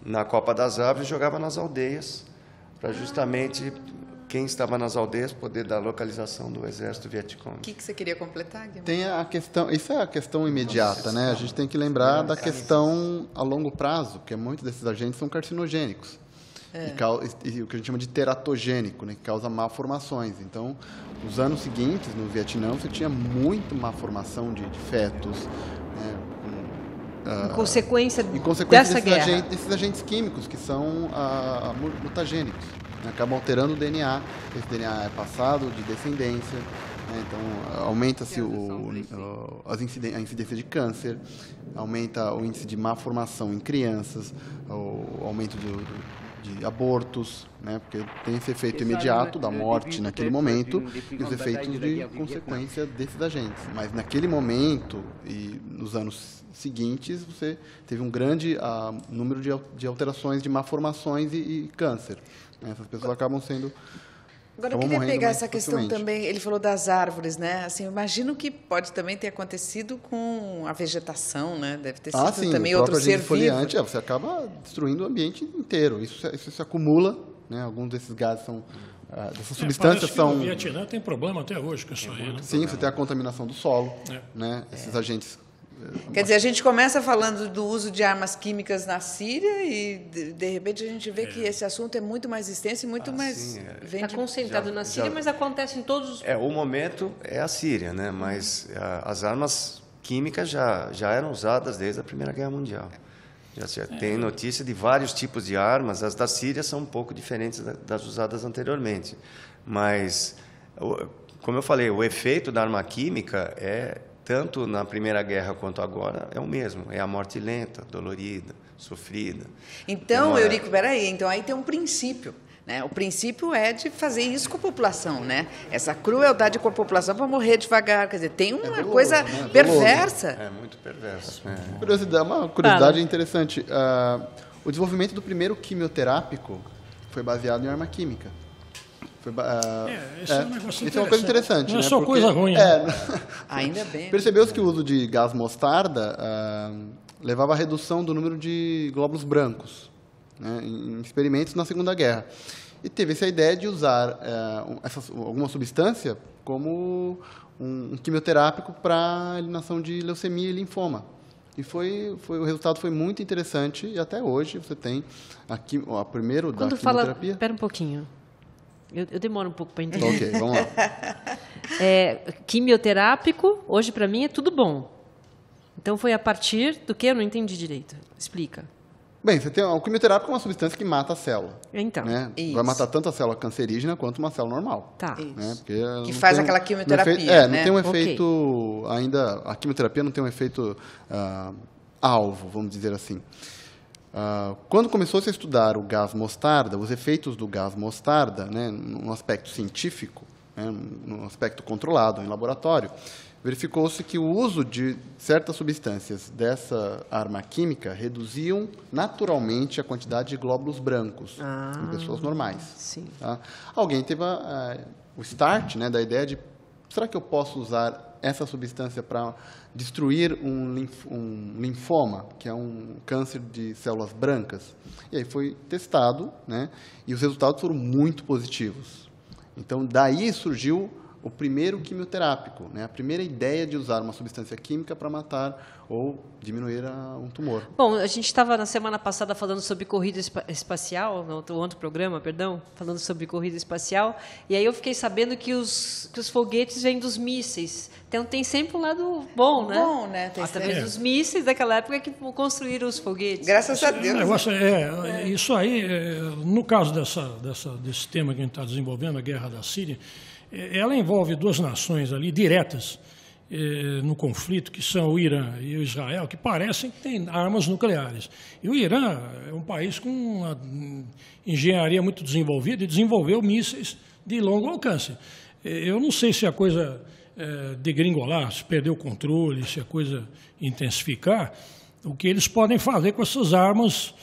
Speaker 5: na copa das árvores, jogava nas aldeias, para justamente quem estava nas aldeias poder dar a localização do exército Vietcong.
Speaker 2: O que você queria completar, Guilherme?
Speaker 6: Tem a questão, isso é a questão imediata, né? A gente tem que lembrar da questão a longo prazo, que muitos desses agentes são carcinogênicos. E o que a gente chama de teratogênico, né? Que causa malformações. Então, nos anos seguintes, no Vietnã, você tinha muito malformação de fetos, né?
Speaker 1: Em consequência
Speaker 6: dessa guerra. Desses agentes químicos que são mutagênicos, né? Acabam alterando o DNA. Esse DNA é passado de descendência, né? Então aumenta-se a incidência de câncer, aumenta o índice de má formação em crianças, o aumento de abortos, né? Porque tem esse efeito imediato da morte naquele momento e os efeitos de consequência desses agentes. Mas naquele momento e nos anos seguintes, você teve um grande número de alterações de malformações e câncer. Essas pessoas acabam sendo...
Speaker 2: Agora, eu queria pegar essa questão também, ele falou das árvores, né? Assim, eu imagino que pode também ter acontecido com a vegetação, né? Deve ter sido
Speaker 6: sim,
Speaker 2: também outro ser vivo.
Speaker 6: Você acaba destruindo o ambiente inteiro. Isso se acumula, né? Alguns desses gases são... dessas substâncias são...
Speaker 4: No Vietnã tem problema até hoje com isso aí, né?
Speaker 6: Sim, você tem a contaminação do solo, né? Esses agentes...
Speaker 2: Quer dizer, a gente começa falando do uso de armas químicas na Síria e, de repente, a gente vê que esse assunto é muito mais extenso e muito mais...
Speaker 1: Está concentrado na Síria, mas acontece em todos os...
Speaker 5: O momento é a Síria, né? Mas as armas químicas já eram usadas desde a Primeira Guerra Mundial. Já tem notícia de vários tipos de armas. As da Síria são um pouco diferentes das usadas anteriormente. Mas, como eu falei, o efeito da arma química tanto na Primeira Guerra quanto agora, é o mesmo. É a morte lenta, dolorida, sofrida.
Speaker 2: Então, Eurico, peraí, então aí tem um princípio, né? O princípio é de fazer isso com a população, né? Essa crueldade com a população para morrer devagar. Quer dizer, tem uma coisa perversa.
Speaker 5: É muito perverso.
Speaker 6: Uma curiosidade interessante. O desenvolvimento do primeiro quimioterápico foi baseado em arma química.
Speaker 4: Isso é um negócio
Speaker 6: isso é uma coisa interessante.
Speaker 4: Não é
Speaker 6: né?
Speaker 4: só coisa ruim.
Speaker 2: Ainda bem.
Speaker 6: Percebeu-se que o uso de gás mostarda levava à redução do número de glóbulos brancos, né, em experimentos na Segunda Guerra. E teve essa ideia de usar alguma substância como um quimioterápico para a eliminação de leucemia e linfoma. E o resultado foi muito interessante e até hoje você tem a primeiro da quimioterapia.
Speaker 1: Espera um pouquinho. Eu demoro um pouco para entender.
Speaker 6: Ok, vamos lá.
Speaker 1: Quimioterápico, hoje para mim é tudo bom. Então foi a partir do que? Eu não entendi direito. Explica.
Speaker 6: Bem, o quimioterápico é uma substância que mata a célula.
Speaker 1: Então.
Speaker 6: Né? Vai matar tanto a célula cancerígena quanto uma célula normal.
Speaker 1: Tá.
Speaker 6: Né?
Speaker 2: Que faz aquela quimioterapia.
Speaker 6: Não tem um efeito ainda. A quimioterapia não tem um efeito alvo, vamos dizer assim. Quando começou-se a estudar o gás mostarda, os efeitos do gás mostarda, né, no aspecto científico, né, no aspecto controlado em laboratório, verificou-se que o uso de certas substâncias dessa arma química reduziam naturalmente a quantidade de glóbulos brancos em pessoas normais.
Speaker 1: Sim.
Speaker 6: Tá? Alguém teve o start, né, da ideia de, será que eu posso usar essa substância para destruir um linfoma, que é um câncer de células brancas? E aí foi testado, né, e os resultados foram muito positivos. Então, daí surgiu o primeiro quimioterápico, né, a primeira ideia de usar uma substância química para matar ou diminuir um tumor.
Speaker 1: Bom, a gente estava na semana passada falando sobre corrida espacial, no outro programa, perdão, falando sobre corrida espacial, e aí eu fiquei sabendo que os foguetes vêm dos mísseis. Então tem sempre um lado bom, né?
Speaker 2: Bom, né? Tem
Speaker 1: através dos mísseis daquela época que construíram os foguetes.
Speaker 2: Graças a Deus.
Speaker 4: Isso aí, no caso desse tema que a gente está desenvolvendo, a guerra da Síria, ela envolve duas nações ali diretas no conflito, que são o Irã e o Israel, que parecem que têm armas nucleares. E o Irã é um país com uma engenharia muito desenvolvida e desenvolveu mísseis de longo alcance. Eu não sei se a coisa degringolar, se perder o controle, se a coisa intensificar, o que eles podem fazer com essas armas,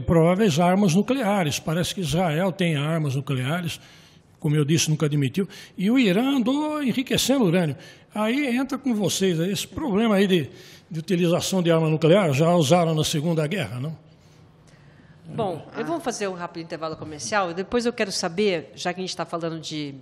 Speaker 4: prováveis armas nucleares. Parece que Israel tem armas nucleares, como eu disse, nunca admitiu, e o Irã andou enriquecendo urânio. Aí entra com vocês esse problema aí de utilização de arma nuclear, já usaram na Segunda Guerra, não?
Speaker 1: Bom, vamos fazer um rápido intervalo comercial. Depois eu quero saber, já que a gente está falando de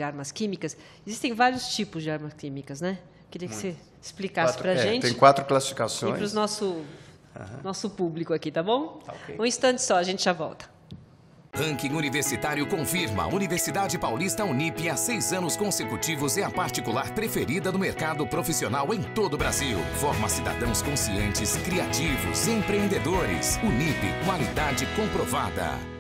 Speaker 1: armas químicas, existem vários tipos de armas químicas, né? Queria que você explicasse para a gente.
Speaker 5: Tem 4 classificações.
Speaker 1: E para o nosso público aqui, tá bom?
Speaker 5: Tá, okay.
Speaker 1: Um instante só, a gente já volta.
Speaker 3: Ranking universitário confirma. A Universidade Paulista Unip, há 6 anos consecutivos, é a particular preferida do mercado profissional em todo o Brasil. Forma cidadãos conscientes, criativos, empreendedores. Unip, qualidade comprovada.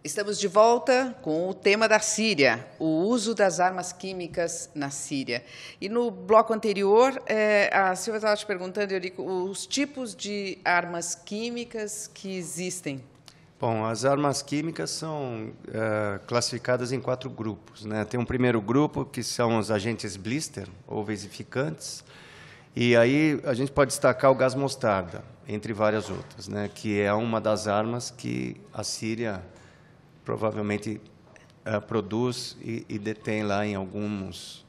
Speaker 2: Estamos de volta com o tema da Síria, o uso das armas químicas na Síria. E no bloco anterior, a Silvia estava te perguntando, Eurico, os tipos de armas químicas que existem.
Speaker 5: Bom, as armas químicas são classificadas em 4 grupos, né? Tem um primeiro grupo, que são os agentes blister, ou vesificantes, e aí a gente pode destacar o gás mostarda, entre várias outras, né? Que é uma das armas que a Síria provavelmente produz e detém lá em alguns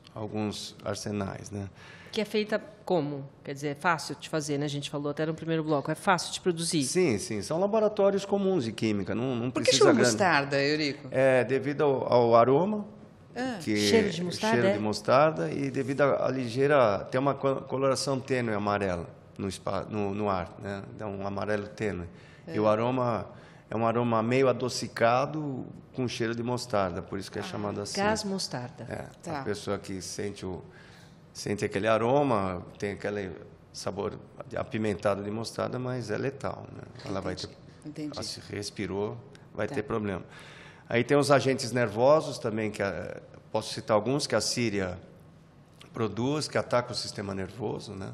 Speaker 5: arsenais, né?
Speaker 1: Que é feita como? Quer dizer, é fácil de fazer, né? A gente falou até no primeiro bloco, é fácil de produzir.
Speaker 5: Sim, sim, são laboratórios comuns de química, não
Speaker 2: Por que
Speaker 5: precisa
Speaker 2: chama
Speaker 5: grande...
Speaker 2: mostarda, Eurico?
Speaker 5: Devido ao aroma,
Speaker 1: cheiro de mostarda,
Speaker 5: cheiro de mostarda, e devido à ligeira, tem uma coloração tênue amarela no ar, né? Dá um amarelo tênue. E o aroma é um aroma meio adocicado com cheiro de mostarda, por isso que é chamado assim.
Speaker 1: Gás mostarda.
Speaker 2: Tá.
Speaker 5: A pessoa que sente aquele aroma, tem aquele sabor apimentado de mostarda, mas é letal, né? Ela vai ter, ela se respirou, vai ter problema. Aí tem os agentes nervosos também, que posso citar alguns que a Síria produz, que atacam o sistema nervoso, né?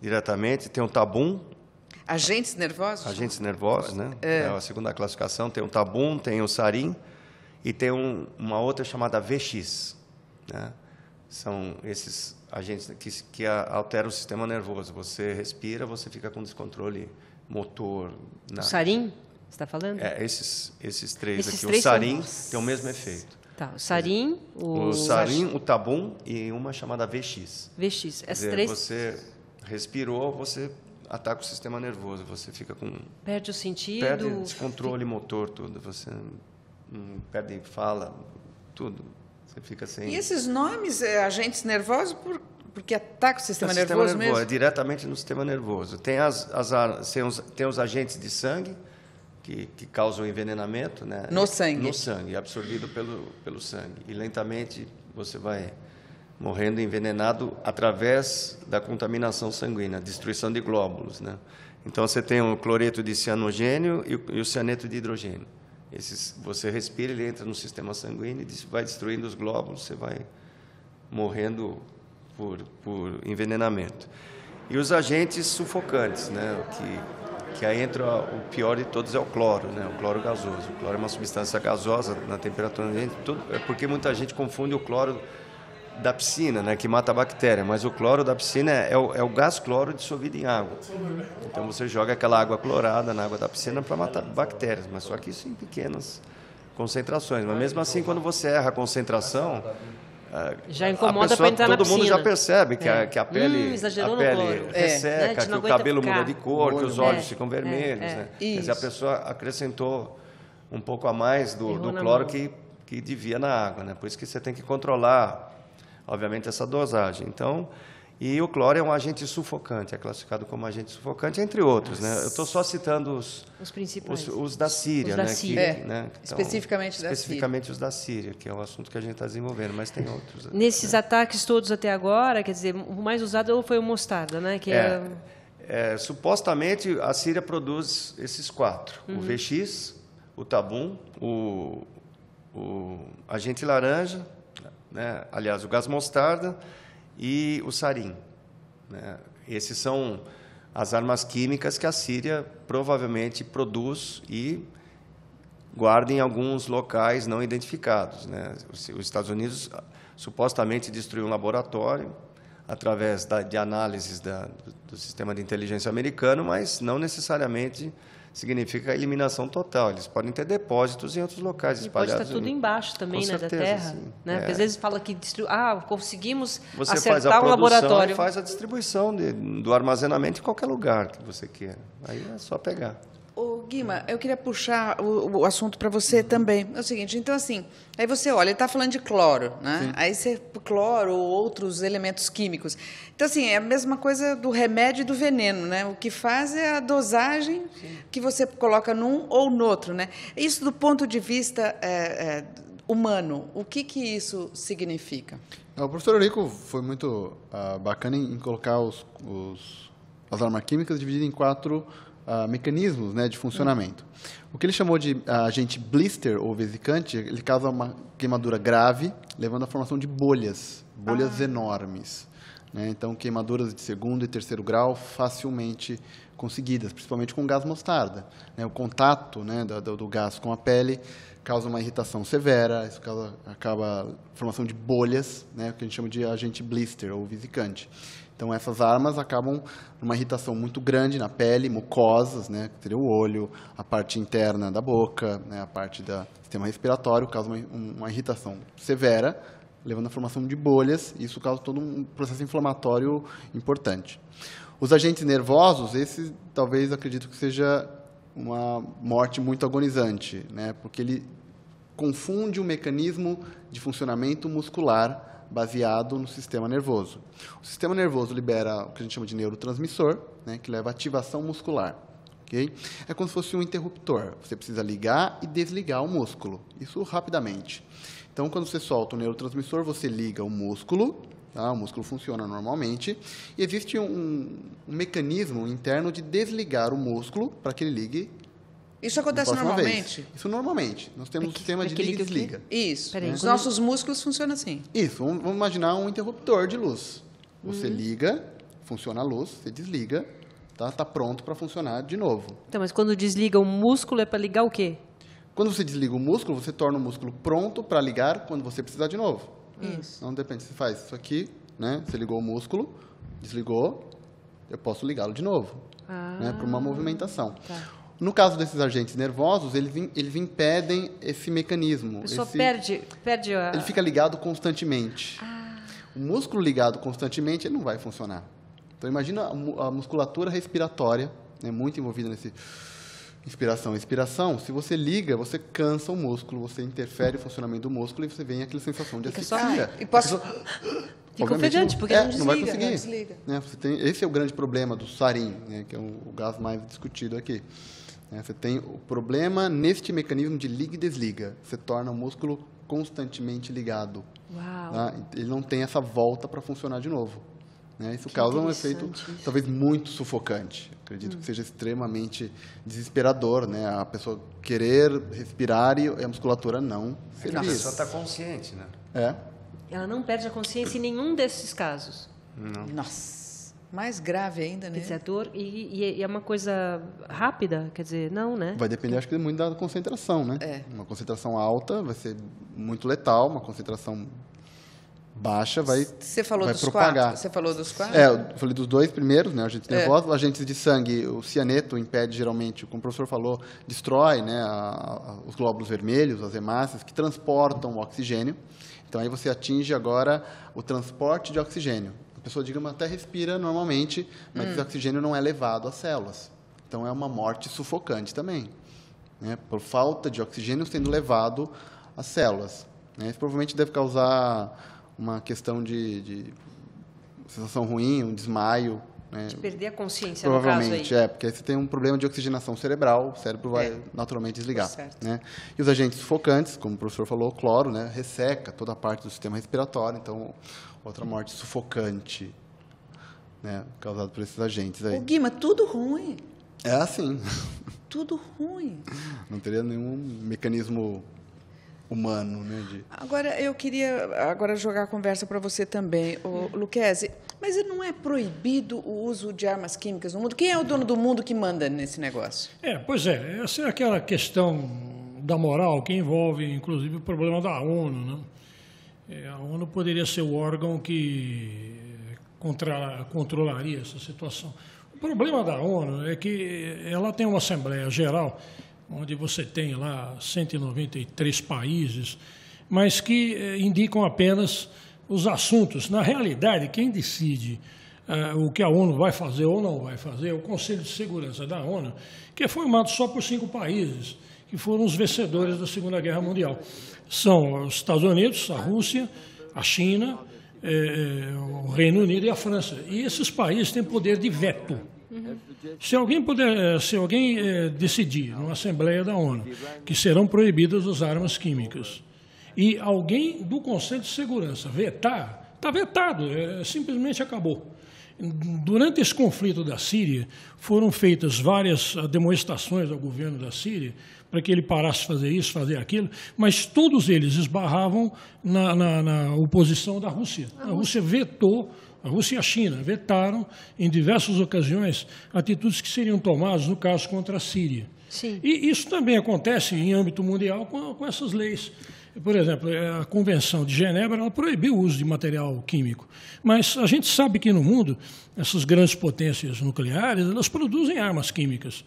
Speaker 5: Diretamente. Tem o tabum.
Speaker 2: Agentes nervosos?
Speaker 5: Agentes nervosos, né? É a segunda classificação. Tem o tabum, tem o sarin e tem uma outra chamada VX, né? São esses agentes que alteram o sistema nervoso. Você respira, você fica com descontrole motor.
Speaker 1: O sarin, você está falando?
Speaker 5: Esses 3
Speaker 1: esses
Speaker 5: aqui.
Speaker 1: 3
Speaker 5: o sarin tem o mesmo efeito.
Speaker 1: Tá, o sarin,
Speaker 5: o tabum e uma chamada VX.
Speaker 1: VX, essas
Speaker 5: dizer,
Speaker 1: 3...
Speaker 5: Você respirou, você ataca o sistema nervoso, você fica com...
Speaker 1: Perde o sentido...
Speaker 5: Perde descontrole motor, tudo. Você perde fala, tudo. Você fica sem...
Speaker 2: E esses nomes, agentes nervosos, porque ataca o sistema nervoso mesmo?
Speaker 5: É diretamente no sistema nervoso. Tem tem os agentes de sangue, que causam envenenamento, né?
Speaker 2: No sangue?
Speaker 5: No sangue, absorvido pelo sangue. E lentamente você vai morrendo envenenado através da contaminação sanguínea, destruição de glóbulos, né? Então, você tem o cloreto de cianogênio e o cianeto de hidrogênio. Você respira, ele entra no sistema sanguíneo e vai destruindo os glóbulos, você vai morrendo por envenenamento. E os agentes sufocantes, né? Que aí entra o pior de todos, é o cloro, né? O cloro gasoso. O cloro é uma substância gasosa na temperatura ambiente, porque muita gente confunde o cloro da piscina, né, que mata a bactéria, mas o cloro da piscina é o gás cloro dissolvido em água. Então você joga aquela água clorada na água da piscina para matar bactérias, mas só que isso em pequenas concentrações. Mas mesmo assim, quando você erra a concentração,
Speaker 1: já incomoda para entrar na piscina.
Speaker 5: Todo mundo já percebe que a pele resseca,
Speaker 1: né?
Speaker 5: que o cabelo muda de cor, que os olhos ficam vermelhos. Né? Quer dizer, a pessoa acrescentou um pouco a mais do cloro que devia na água, né? Por isso que você tem que controlar, obviamente, essa dosagem. Então, e o cloro é um agente sufocante, é classificado como agente sufocante, entre outros, né? Eu estou só citando os principais, os da Síria,
Speaker 1: os da
Speaker 5: né?
Speaker 1: Síria.
Speaker 5: Então,
Speaker 2: especificamente
Speaker 5: os da Síria, que é o assunto que a gente está desenvolvendo, mas tem outros.
Speaker 1: Nesses ataques todos até agora, quer dizer, o mais usado foi o mostarda, né?
Speaker 5: Supostamente, a Síria produz esses 4. O VX, o Tabum, o agente laranja, né? Aliás, o gás mostarda e o sarin. Né? Esses são as armas químicas que a Síria provavelmente produz e guarda em alguns locais não identificados. Né? Os Estados Unidos supostamente destruiu um laboratório através de análises do sistema de inteligência americano, mas não necessariamente significa a eliminação total. Eles podem ter depósitos em outros locais espalhados.
Speaker 1: E pode estar tudo embaixo também, né, da terra.
Speaker 5: Sim.
Speaker 1: Né? Porque às vezes fala que conseguimos
Speaker 5: você
Speaker 1: acertar
Speaker 5: faz a
Speaker 1: um laboratório.
Speaker 5: E faz a distribuição do armazenamento em qualquer lugar que você queira. Aí é só pegar.
Speaker 2: Ô, Guima, eu queria puxar o assunto para você também. É o seguinte, então assim, aí você olha, ele está falando de cloro, né? Sim. Aí você cloro ou outros elementos químicos. Então assim, é a mesma coisa do remédio e do veneno, né? O que faz é a dosagem que você coloca num ou no outro, né? Isso do ponto de vista humano, o que isso significa?
Speaker 6: O professor Eurico foi muito bacana em colocar as armas químicas divididas em 4 mecanismos, né, de funcionamento. O que ele chamou de agente blister ou vesicante, ele causa uma queimadura grave, levando à formação de bolhas enormes. Né? Então, queimaduras de 2º e 3º grau facilmente conseguidas, principalmente com gás mostarda. Né? O contato, né, do gás com a pele causa uma irritação severa, isso acaba a formação de bolhas, né, que a gente chama de agente blister ou vesicante. Então, essas armas acabam numa irritação muito grande na pele, mucosas, né, que seria o olho, a parte interna da boca, né, a parte do sistema respiratório, causa uma irritação severa, levando à formação de bolhas, e isso causa todo um processo inflamatório importante. Os agentes nervosos, esse talvez acredito que seja uma morte muito agonizante, né, porque ele confunde o mecanismo de funcionamento muscular baseado no sistema nervoso. O sistema nervoso libera o que a gente chama de neurotransmissor, né, que leva à ativação muscular. Okay? É como se fosse um interruptor. Você precisa ligar e desligar o músculo. Isso rapidamente. Então, quando você solta o neurotransmissor, você liga o músculo, tá? O músculo funciona normalmente, e existe um mecanismo interno de desligar o músculo para que ele ligue.
Speaker 2: Isso acontece normalmente?
Speaker 6: Isso normalmente. Nós temos um sistema de liga e desliga.
Speaker 2: Isso. Peraí, os nossos músculos funcionam assim.
Speaker 6: Isso. Vamos imaginar um interruptor de luz. Você liga, funciona a luz, você desliga, tá pronto para funcionar de novo.
Speaker 1: Então, mas quando desliga o músculo é para ligar o quê?
Speaker 6: Quando você desliga o músculo, você torna o músculo pronto para ligar quando você precisar de novo.
Speaker 2: Isso.
Speaker 6: Então, depende. Você faz isso aqui, né? Você ligou o músculo, desligou, eu posso ligá-lo de novo, né? Para uma movimentação. Tá. No caso desses agentes nervosos, eles impedem esse mecanismo.
Speaker 1: A pessoa perde a...
Speaker 6: Ele fica ligado constantemente. O músculo ligado constantemente, ele não vai funcionar. Então, imagina a musculatura respiratória, né, muito envolvida nesse inspiração e expiração. Se você liga, você cansa o músculo, você interfere o funcionamento do músculo e você vem aquela sensação de asfixia.
Speaker 1: Fica ofegante, porque não desliga.
Speaker 6: Não vai conseguir. Não desliga. Né, esse é o grande problema do sarin, né, que é o gás mais discutido aqui. Você tem o problema neste mecanismo de liga e desliga. Você torna o músculo constantemente ligado.
Speaker 1: Uau.
Speaker 6: Tá? Ele não tem essa volta para funcionar de novo. Isso causa um efeito talvez muito sufocante. Acredito que seja extremamente desesperador, né? A pessoa querer respirar e a musculatura não servir.
Speaker 5: A pessoa está consciente, né?
Speaker 1: Ela não perde a consciência em nenhum desses casos.
Speaker 5: Não.
Speaker 2: Nossa. Mais grave ainda, né?
Speaker 1: Quer dizer, a dor, e é uma coisa rápida, quer dizer, não, né?
Speaker 6: Vai depender, acho que, muito da concentração, né? Uma concentração alta vai ser muito letal, uma concentração baixa vai propagar.
Speaker 2: Você falou dos 4? Você falou dos 4?
Speaker 6: Eu falei dos 2 primeiros, né? Agentes nervosos, agentes de sangue, o cianeto impede, geralmente, como o professor falou, destrói, né, os glóbulos vermelhos, as hemácias, que transportam o oxigênio. Então, aí você atinge agora o transporte de oxigênio. A pessoa, digamos, até respira normalmente, mas esse oxigênio não é levado às células. Então, é uma morte sufocante também, né? Por falta de oxigênio sendo levado às células. Né? Isso provavelmente deve causar uma questão de sensação ruim, um desmaio. Né?
Speaker 1: De perder a consciência, no caso aí.
Speaker 6: Provavelmente, porque aí você tem um problema de oxigenação cerebral, o cérebro vai naturalmente desligar. Né? E os agentes sufocantes, como o professor falou, o cloro, né, resseca toda a parte do sistema respiratório, então outra morte sufocante. né, causado por esses agentes aí.
Speaker 2: O Guima, tudo ruim.
Speaker 6: É assim.
Speaker 2: Tudo ruim.
Speaker 6: Não teria nenhum mecanismo humano, né?
Speaker 2: Agora, eu queria jogar a conversa para você também, Lucchesi. Mas não é proibido o uso de armas químicas no mundo? Quem é o dono do mundo que manda nesse negócio?
Speaker 4: Pois é. Essa é aquela questão da moral que envolve, inclusive, o problema da ONU, né? A ONU poderia ser o órgão que controlaria essa situação. O problema da ONU é que ela tem uma Assembleia Geral, onde você tem lá 193 países, mas que indicam apenas os assuntos. Na realidade, quem decide o que a ONU vai fazer ou não vai fazer é o Conselho de Segurança da ONU, que é formado só por 5 países, que foram os vencedores da Segunda Guerra Mundial. São os Estados Unidos, a Rússia, a China, o Reino Unido e a França. E esses países têm poder de veto. Se alguém decidir, numa Assembleia da ONU, que serão proibidas as armas químicas, e alguém do Conselho de Segurança vetar, está vetado, simplesmente acabou. Durante esse conflito da Síria, foram feitas várias demonstrações ao governo da Síria para que ele parasse de fazer isso, fazer aquilo, mas todos eles esbarravam na oposição da Rússia. A Rússia vetou, a Rússia e a China vetaram, em diversas ocasiões, atitudes que seriam tomadas, no caso, contra a Síria.
Speaker 1: Sim.
Speaker 4: E isso também acontece em âmbito mundial com essas leis. Por exemplo, a Convenção de Genebra ela proibiu o uso de material químico, mas a gente sabe que no mundo, essas grandes potências nucleares, elas produzem armas químicas.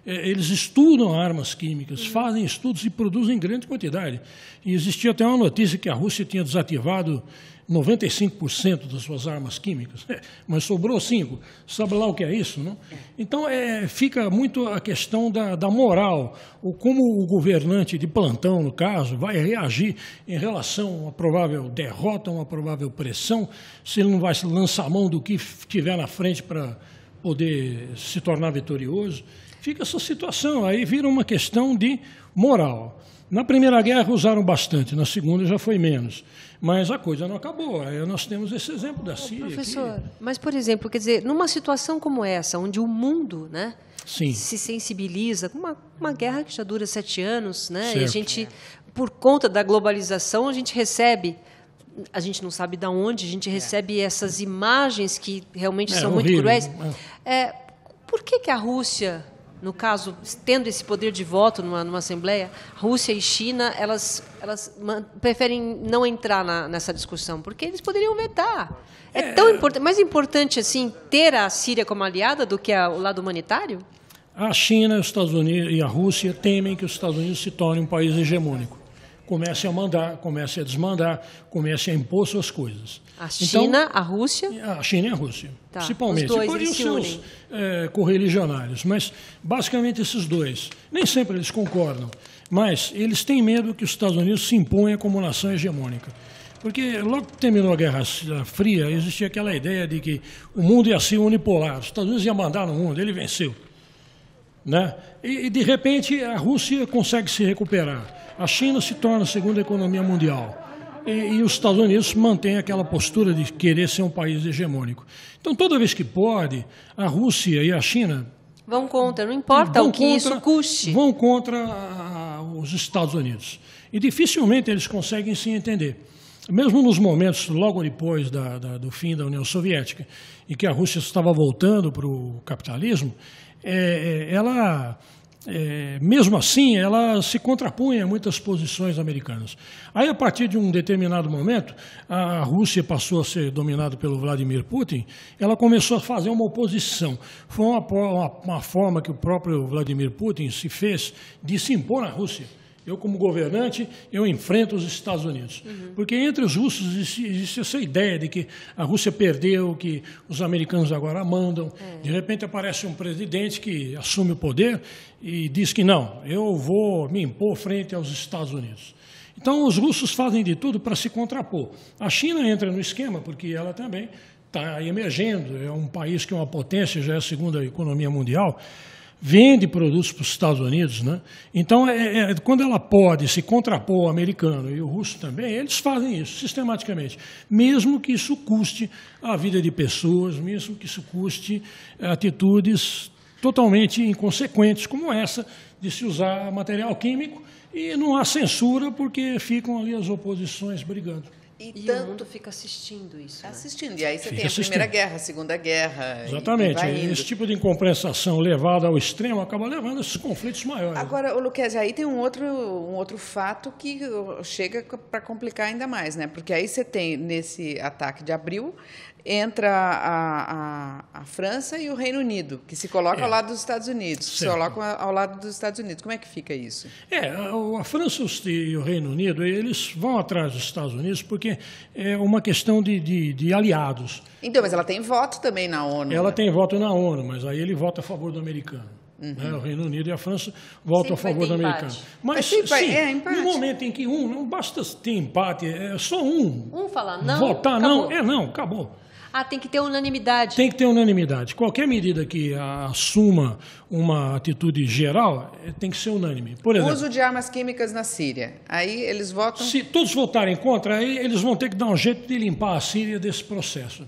Speaker 4: Eles estudam armas químicas, fazem estudos e produzem em grande quantidade. E existia até uma notícia que a Rússia tinha desativado 95% das suas armas químicas, mas sobrou 5%. Sabe lá o que é isso, não? Então, fica muito a questão da moral, ou como o governante de plantão, no caso, vai reagir em relação a uma provável derrota, uma provável pressão, se ele não vai lançar mão do que tiver na frente para poder se tornar vitorioso. Fica essa situação, aí vira uma questão de moral. Na Primeira Guerra usaram bastante, na Segunda já foi menos. Mas a coisa não acabou. Aí nós temos esse exemplo da Síria.
Speaker 1: Professor,
Speaker 4: aqui.
Speaker 1: Mas, por exemplo, quer dizer, numa situação como essa, onde o mundo, né,
Speaker 4: Sim.
Speaker 1: se sensibiliza, com uma guerra que já dura 7 anos, né,
Speaker 4: Certo.
Speaker 1: e a gente, por conta da globalização, a gente recebe, a gente não sabe de onde, a gente recebe essas imagens que realmente são muito
Speaker 4: horrível.
Speaker 1: cruéis. Por que a Rússia, no caso, tendo esse poder de voto numa Assembleia, Rússia e China, elas preferem não entrar nessa discussão, porque eles poderiam vetar. É tão mais importante assim ter a Síria como aliada do que o lado humanitário?
Speaker 4: A China, os Estados Unidos e a Rússia temem que os Estados Unidos se tornem um país hegemônico. Comece a mandar, comece a desmandar, comece a impor suas coisas.
Speaker 1: A China, a Rússia?
Speaker 4: A China e a Rússia,
Speaker 1: Tá.
Speaker 4: principalmente.
Speaker 1: Os dois,
Speaker 4: Podem
Speaker 1: eles se
Speaker 4: seus correligionários, mas basicamente esses dois. Nem sempre eles concordam, mas eles têm medo que os Estados Unidos se imponham como nação hegemônica. Porque logo que terminou a Guerra Fria, existia aquela ideia de que o mundo ia ser unipolar, os Estados Unidos iam mandar no mundo, ele venceu. Né? E, de repente, a Rússia consegue se recuperar. A China se torna a segunda economia mundial. E os Estados Unidos mantêm aquela postura de querer ser um país hegemônico. Então, toda vez que pode, a Rússia e a China...
Speaker 1: Vão contra, não importa o que isso custe.
Speaker 4: Vão contra os Estados Unidos. E dificilmente eles conseguem se entender. Mesmo nos momentos, logo depois do fim da União Soviética, em que a Rússia estava voltando para o capitalismo, mesmo assim, ela se contrapunha a muitas posições americanas. Aí, a partir de um determinado momento, a Rússia passou a ser dominada pelo Vladimir Putin, ela começou a fazer uma oposição. Foi uma forma que o próprio Vladimir Putin se fez de se impor na Rússia. Eu, como governante, eu enfrento os Estados Unidos. Porque entre os russos existe essa ideia de que a Rússia perdeu, que os americanos agora mandam. De repente aparece um presidente que assume o poder e diz que não, eu vou me impor frente aos Estados Unidos. Então, os russos fazem de tudo para se contrapor. A China entra no esquema, porque ela também está emergendo, é um país que é uma potência, já é a segunda economia mundial. vende produtos para os Estados Unidos, né? Então, quando ela pode se contrapor ao americano e o russo também, eles fazem isso sistematicamente, mesmo que isso custe a vida de pessoas, mesmo que isso custe atitudes totalmente inconsequentes, como essa de se usar material químico, e não há censura porque ficam ali as oposições brigando.
Speaker 1: E o mundo fica assistindo isso. Né?
Speaker 2: Assistindo. E aí você
Speaker 4: Fica
Speaker 2: tem a
Speaker 4: assistindo.
Speaker 2: Primeira Guerra, a Segunda Guerra.
Speaker 4: Exatamente.
Speaker 2: E vai indo.
Speaker 4: Esse tipo de incompensação levada ao extremo acaba levando a esses conflitos maiores.
Speaker 2: Agora, Lucchesi, aí tem um outro fato que chega para complicar ainda mais, né? Porque aí você tem, nesse ataque de abril, entra a França e o Reino Unido, que se colocam ao lado dos Estados Unidos. Se colocam ao lado dos Estados Unidos. Como é que fica isso?
Speaker 4: A França e o Reino Unido, eles vão atrás dos Estados Unidos porque é uma questão de aliados.
Speaker 2: Então, mas ela tem voto também na ONU.
Speaker 4: Ela
Speaker 2: né?
Speaker 4: tem voto na ONU, mas aí ele vota a favor do americano. Né? O Reino Unido e a França votam
Speaker 1: Sempre
Speaker 4: a favor do
Speaker 1: vai ter
Speaker 4: americano.
Speaker 1: empate.
Speaker 4: Mas,
Speaker 2: sempre vai-
Speaker 4: sim,
Speaker 2: empate.
Speaker 4: no momento em que não basta ter empate, é só um
Speaker 1: Falar não,
Speaker 4: votar,
Speaker 1: acabou.
Speaker 4: acabou.
Speaker 1: Tem que ter unanimidade.
Speaker 4: Tem que ter unanimidade. Qualquer medida que assuma uma atitude geral tem que ser unânime. Por exemplo,
Speaker 2: Uso de armas químicas na Síria. Aí eles votam...
Speaker 4: se todos votarem contra, aí eles vão ter que dar um jeito de limpar a Síria desse processo.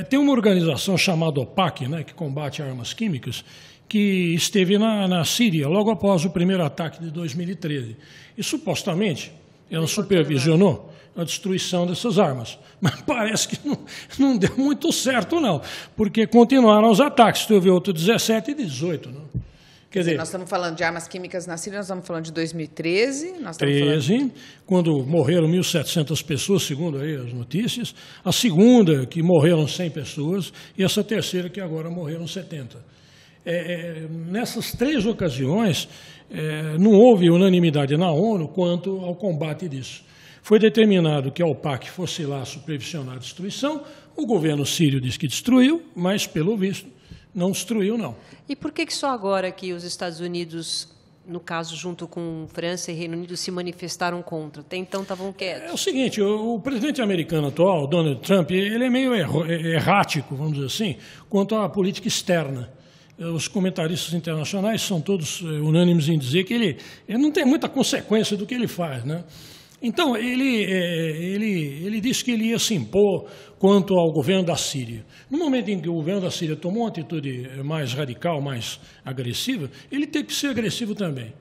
Speaker 4: Tem uma organização chamada OPAC, né, que combate armas químicas, que esteve na Síria logo após o primeiro ataque de 2013. E, supostamente, ela supervisionou a destruição dessas armas. Mas parece que não deu muito certo, não, porque continuaram os ataques. Teve outro 17 e 18. Não? Quer dizer,
Speaker 2: Nós estamos falando de armas químicas na Síria, nós estamos falando de 2013. Nós estamos
Speaker 4: 13, quando morreram 1.700 pessoas, segundo aí as notícias. A segunda, que morreram 100 pessoas. E essa terceira, que agora morreram 70. Nessas 3 ocasiões, não houve unanimidade na ONU quanto ao combate disso. Foi determinado que a OPAC fosse lá supervisionar a destruição. O governo sírio disse que destruiu, mas, pelo visto, não destruiu, não.
Speaker 1: E por que só agora que os Estados Unidos, no caso, junto com França e Reino Unido, se manifestaram contra? Até então estavam quietos.
Speaker 4: É o seguinte, o presidente americano atual, Donald Trump, ele é meio errático, vamos dizer assim, quanto à política externa. Os comentaristas internacionais são todos unânimes em dizer que ele não tem muita consequência do que ele faz, né? Então, ele disse que ele ia se impor quanto ao governo da Síria. No momento em que o governo da Síria tomou uma atitude mais radical, mais agressiva, ele teve que ser agressivo também.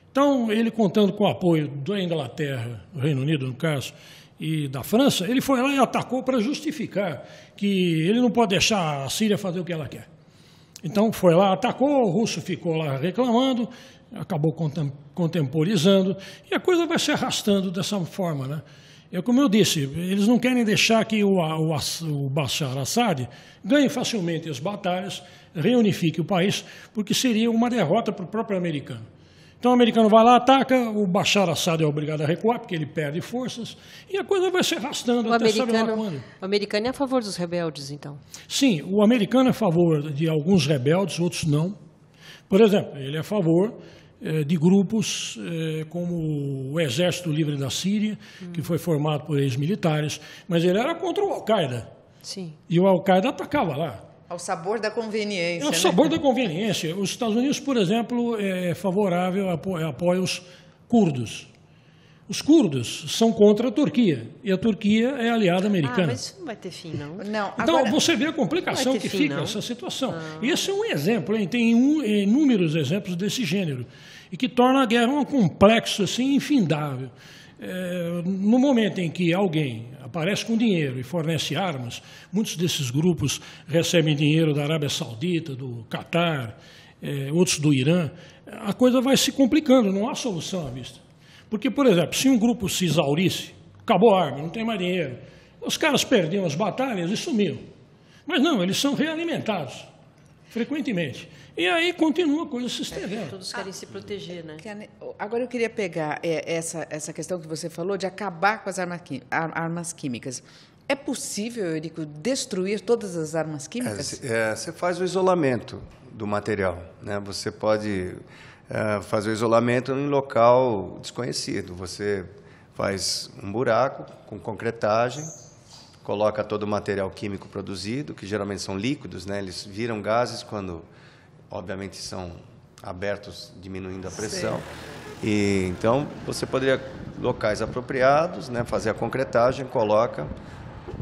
Speaker 4: Então, ele contando com o apoio da Inglaterra, do Reino Unido, no caso, e da França, ele foi lá e atacou para justificar que ele não pode deixar a Síria fazer o que ela quer. Então, foi lá, atacou, o russo ficou lá reclamando, acabou contemporizando, e a coisa vai se arrastando dessa forma, né? Como eu disse, eles não querem deixar que o Bashar al-Assad ganhe facilmente as batalhas, reunifique o país, porque seria uma derrota para o próprio americano. Então o americano vai lá, ataca, o Bashar al-Assad é obrigado a recuar, porque ele perde forças, e a coisa vai se arrastando até saber lá quando.
Speaker 1: O americano é a favor dos rebeldes, então?
Speaker 4: Sim, o americano é a favor de alguns rebeldes, outros não. Por exemplo, ele é a favor de grupos como o Exército Livre da Síria, que foi formado por ex-militares, mas ele era contra o Al-Qaeda.
Speaker 1: Sim.
Speaker 4: E o Al-Qaeda atacava lá.
Speaker 2: Ao sabor da conveniência.
Speaker 4: É o sabor da conveniência. Os Estados Unidos, por exemplo, é favorável, apoia os curdos. Os curdos são contra a Turquia, e a Turquia é aliada americana.
Speaker 1: Mas isso não vai ter fim, não.
Speaker 2: Não,
Speaker 4: Então,
Speaker 2: agora...
Speaker 4: você vê a complicação que fica
Speaker 1: não.
Speaker 4: essa situação. E esse é um exemplo, hein? Tem inúmeros exemplos desse gênero, e que torna a guerra um complexo assim, infindável. No momento em que alguém aparece com dinheiro e fornece armas, muitos desses grupos recebem dinheiro da Arábia Saudita, do Catar, outros do Irã, a coisa vai se complicando, não há solução à vista. Porque, por exemplo, se um grupo se exaurisse, acabou a arma, não tem mais dinheiro, os caras perdiam as batalhas e sumiam. Mas não, eles são realimentados, frequentemente. E aí continua a coisa se estendendo.
Speaker 1: Todos querem se proteger, né?
Speaker 2: Agora eu queria pegar essa questão que você falou de acabar com as armas químicas. É possível, Eurico, destruir todas as armas químicas?
Speaker 5: Você faz o isolamento do material, né? Você pode fazer o isolamento em local desconhecido. Você faz um buraco com concretagem, coloca todo o material químico produzido, que geralmente são líquidos, né? Eles viram gases quando, obviamente, são abertos, diminuindo a pressão. E então você poderia locais apropriados, né, fazer a concretagem, coloca,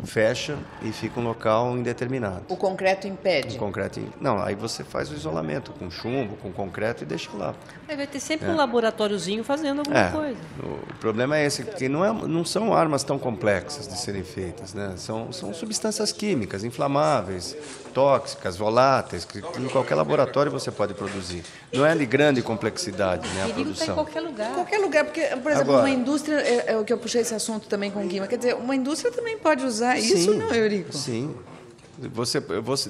Speaker 5: fecha e fica um local indeterminado.
Speaker 2: O concreto impede?
Speaker 5: O concreto, não, aí você faz o isolamento com chumbo, com concreto e deixa lá.
Speaker 1: Aí vai ter sempre um laboratóriozinho fazendo alguma coisa.
Speaker 5: O problema é esse, que não são armas tão complexas de serem feitas, né? São substâncias químicas, inflamáveis, tóxicas, voláteis, que em qualquer laboratório você pode produzir. Não é de grande complexidade, né, a
Speaker 1: Perigo está em
Speaker 5: produção.
Speaker 1: qualquer lugar.
Speaker 2: Em qualquer lugar, porque, por exemplo,
Speaker 5: Agora,
Speaker 2: uma indústria, é o que eu puxei esse assunto também com o Guima, quer dizer, uma indústria também pode usar isso, não, Eurico?
Speaker 5: Sim. Você,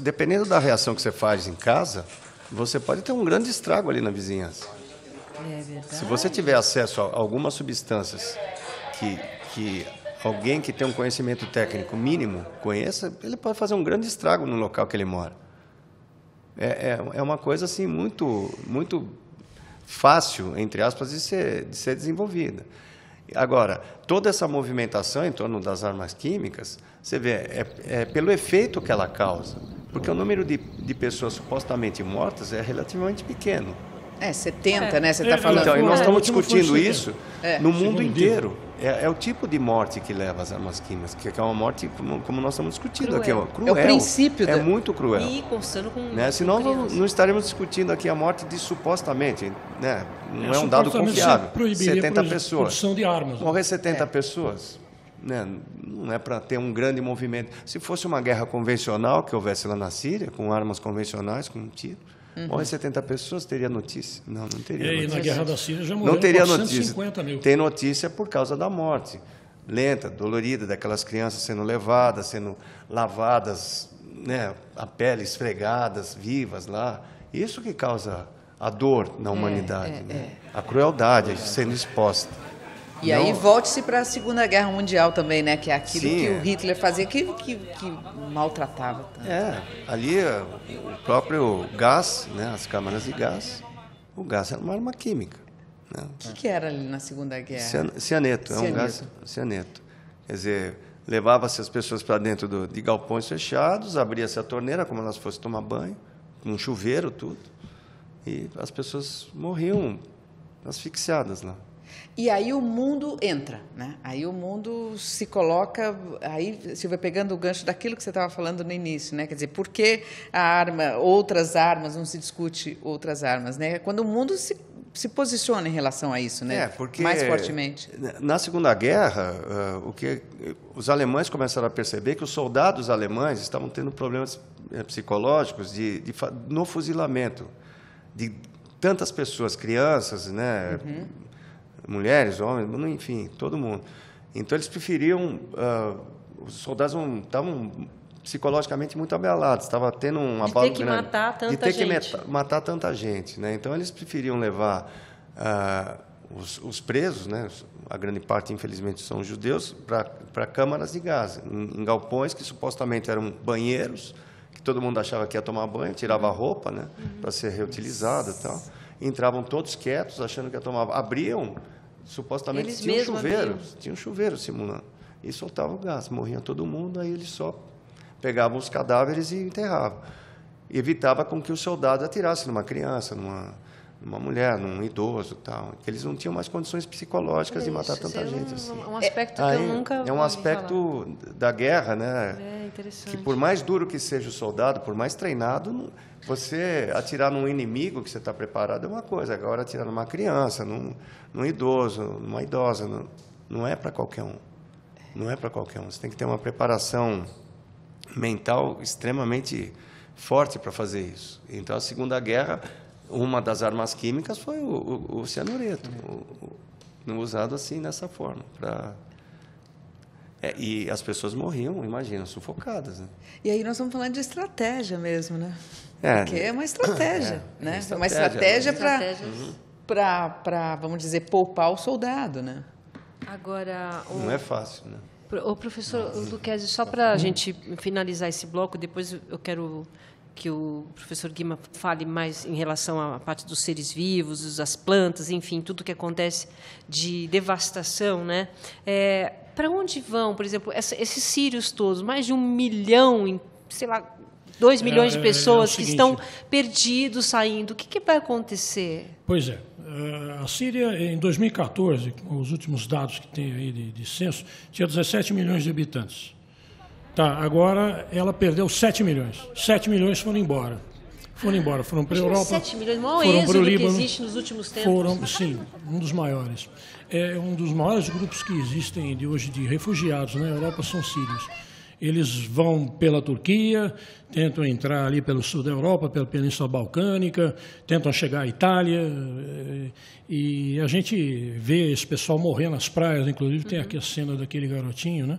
Speaker 5: dependendo da reação que você faz em casa, você pode ter um grande estrago ali na vizinhança.
Speaker 1: É verdade.
Speaker 5: Se você tiver acesso a algumas substâncias que alguém que tem um conhecimento técnico mínimo conheça, ele pode fazer um grande estrago no local que ele mora. É uma coisa assim muito fácil, entre aspas, de ser desenvolvida. Agora, toda essa movimentação em torno das armas químicas, você vê, é pelo efeito que ela causa, porque o número de pessoas supostamente mortas é relativamente pequeno.
Speaker 2: 70, né? Você está falando.
Speaker 5: Então, e nós estamos
Speaker 4: último
Speaker 5: discutindo
Speaker 4: foi
Speaker 5: isso no mundo
Speaker 4: Segundo
Speaker 5: inteiro. É o tipo de morte que leva às armas químicas, que é uma morte, como nós estamos discutindo aqui, cruel.
Speaker 2: É o princípio.
Speaker 5: É muito cruel.
Speaker 1: E constando com...
Speaker 5: Né? Senão não estaremos discutindo aqui a morte de supostamente, né? Não é um dado confiável. 70 pessoas.
Speaker 4: Produção de armas.
Speaker 5: Morrer 70 pessoas, né? Não é para ter um grande movimento. Se fosse uma guerra convencional que houvesse lá na Síria, com armas convencionais, com um tiro, morrer 70 pessoas, teria notícia? Não teria
Speaker 4: E aí,
Speaker 5: notícia.
Speaker 4: na Guerra da Síria já morreram
Speaker 5: Não teria
Speaker 4: 450 mil.
Speaker 5: Tem notícia por causa da morte lenta, dolorida, daquelas crianças sendo levadas, sendo lavadas, né, a pele esfregadas, vivas lá. Isso que causa a dor na humanidade, né? A crueldade sendo exposta.
Speaker 2: E aí volte-se para a Segunda Guerra Mundial também, né? Que é aquilo que o Hitler fazia, que maltratava tanto.
Speaker 5: Ali o próprio gás, né, as câmaras de gás, o gás era uma arma química. Né?
Speaker 2: O que era ali na Segunda Guerra?
Speaker 5: Cianeto, é um gás cianeto. Quer dizer, levava-se as pessoas para dentro de galpões fechados, abria-se a torneira, como elas fossem tomar banho, com um chuveiro, tudo, e as pessoas morriam asfixiadas lá.
Speaker 2: E aí o mundo entra, né? Aí o mundo se coloca, aí Silvia, pegando o gancho daquilo que você estava falando no início, né? Quer dizer, por que outras armas, não se discute outras armas, né? Quando o mundo se posiciona em relação a isso, né?
Speaker 5: Porque
Speaker 2: mais fortemente.
Speaker 5: Na Segunda Guerra, os alemães começaram a perceber que os soldados alemães estavam tendo problemas psicológicos no fuzilamento de tantas pessoas, crianças, né? Mulheres, homens, enfim, todo mundo. Então, eles preferiam... os soldados estavam psicologicamente muito abalados, estava tendo um abalo grande.
Speaker 1: De ter que
Speaker 5: matar tanta gente. Né? Então, eles preferiam levar os presos, né? A grande parte, infelizmente, são judeus, para câmaras de gás, em galpões que supostamente eram banheiros, que todo mundo achava que ia tomar banho, tirava a roupa, né? Para ser reutilizada e tal. Entravam todos quietos, achando que ia tomar... Abriam... Supostamente tinha um chuveiro simulando. E soltava o gás, morria todo mundo, aí eles só pegavam os cadáveres e enterravam. E evitava com que os soldados atirassem numa criança, numa mulher, num idoso, tal. Que eles não tinham mais condições psicológicas de matar tanta gente assim.
Speaker 1: Um aspecto que eu nunca
Speaker 5: é um aspecto da guerra, né?
Speaker 1: Interessante.
Speaker 5: Que por mais duro que seja o soldado, por mais treinado, você atirar num inimigo que você está preparado é uma coisa. Agora atirar numa criança, num idoso, numa idosa, não é para qualquer um. Não é para qualquer um. Você tem que ter uma preparação mental extremamente forte para fazer isso. Então, a Segunda Guerra, uma das armas químicas foi o cianureto, usado assim, dessa forma. E as pessoas morriam, imagina, sufocadas. Né?
Speaker 2: E aí nós estamos falando de estratégia mesmo, né? Porque é uma estratégia, né? É uma estratégia para, vamos dizer, poupar o soldado, né?
Speaker 1: Agora...
Speaker 5: Não é fácil, né?
Speaker 1: O professor Lucchesi, só para a gente finalizar esse bloco, depois eu quero que o professor Guima fale mais em relação à parte dos seres vivos, das plantas, enfim, tudo que acontece de devastação, né? Para onde vão, por exemplo, esses sírios todos, mais de 1 milhão, sei lá, 2 milhões de pessoas
Speaker 4: seguinte,
Speaker 1: que estão perdidos, saindo. O que vai acontecer?
Speaker 4: Pois é. A Síria, em 2014, os últimos dados que tem aí de censo, tinha 17 milhões de habitantes. Tá, agora ela perdeu 7 milhões. 7 milhões foram embora. Foram para a Europa.
Speaker 1: 7 milhões, o maior
Speaker 4: foram
Speaker 1: êxodo
Speaker 4: Líbano,
Speaker 1: que existe nos últimos tempos.
Speaker 4: Foram, sim, um dos maiores. É um dos maiores grupos que existem hoje de refugiados na Europa são sírios. Eles vão pela Turquia, tentam entrar ali pelo sul da Europa, pela Península Balcânica, tentam chegar à Itália, e a gente vê esse pessoal morrer nas praias, inclusive tem aqui a cena daquele garotinho, né?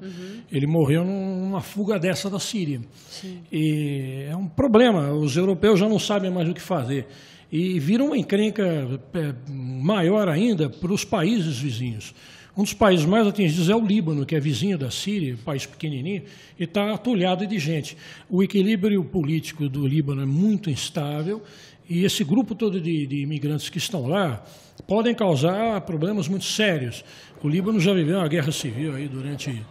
Speaker 4: Ele morreu numa fuga dessa da Síria. Sim. E é um problema, os europeus já não sabem mais o que fazer. E vira uma encrenca maior ainda para os países vizinhos. Um dos países mais atingidos é o Líbano, que é vizinho da Síria, um país pequenininho, e está atulhado de gente. O equilíbrio político do Líbano é muito instável, e esse grupo todo de imigrantes que estão lá podem causar problemas muito sérios. O Líbano já viveu uma guerra civil aí durante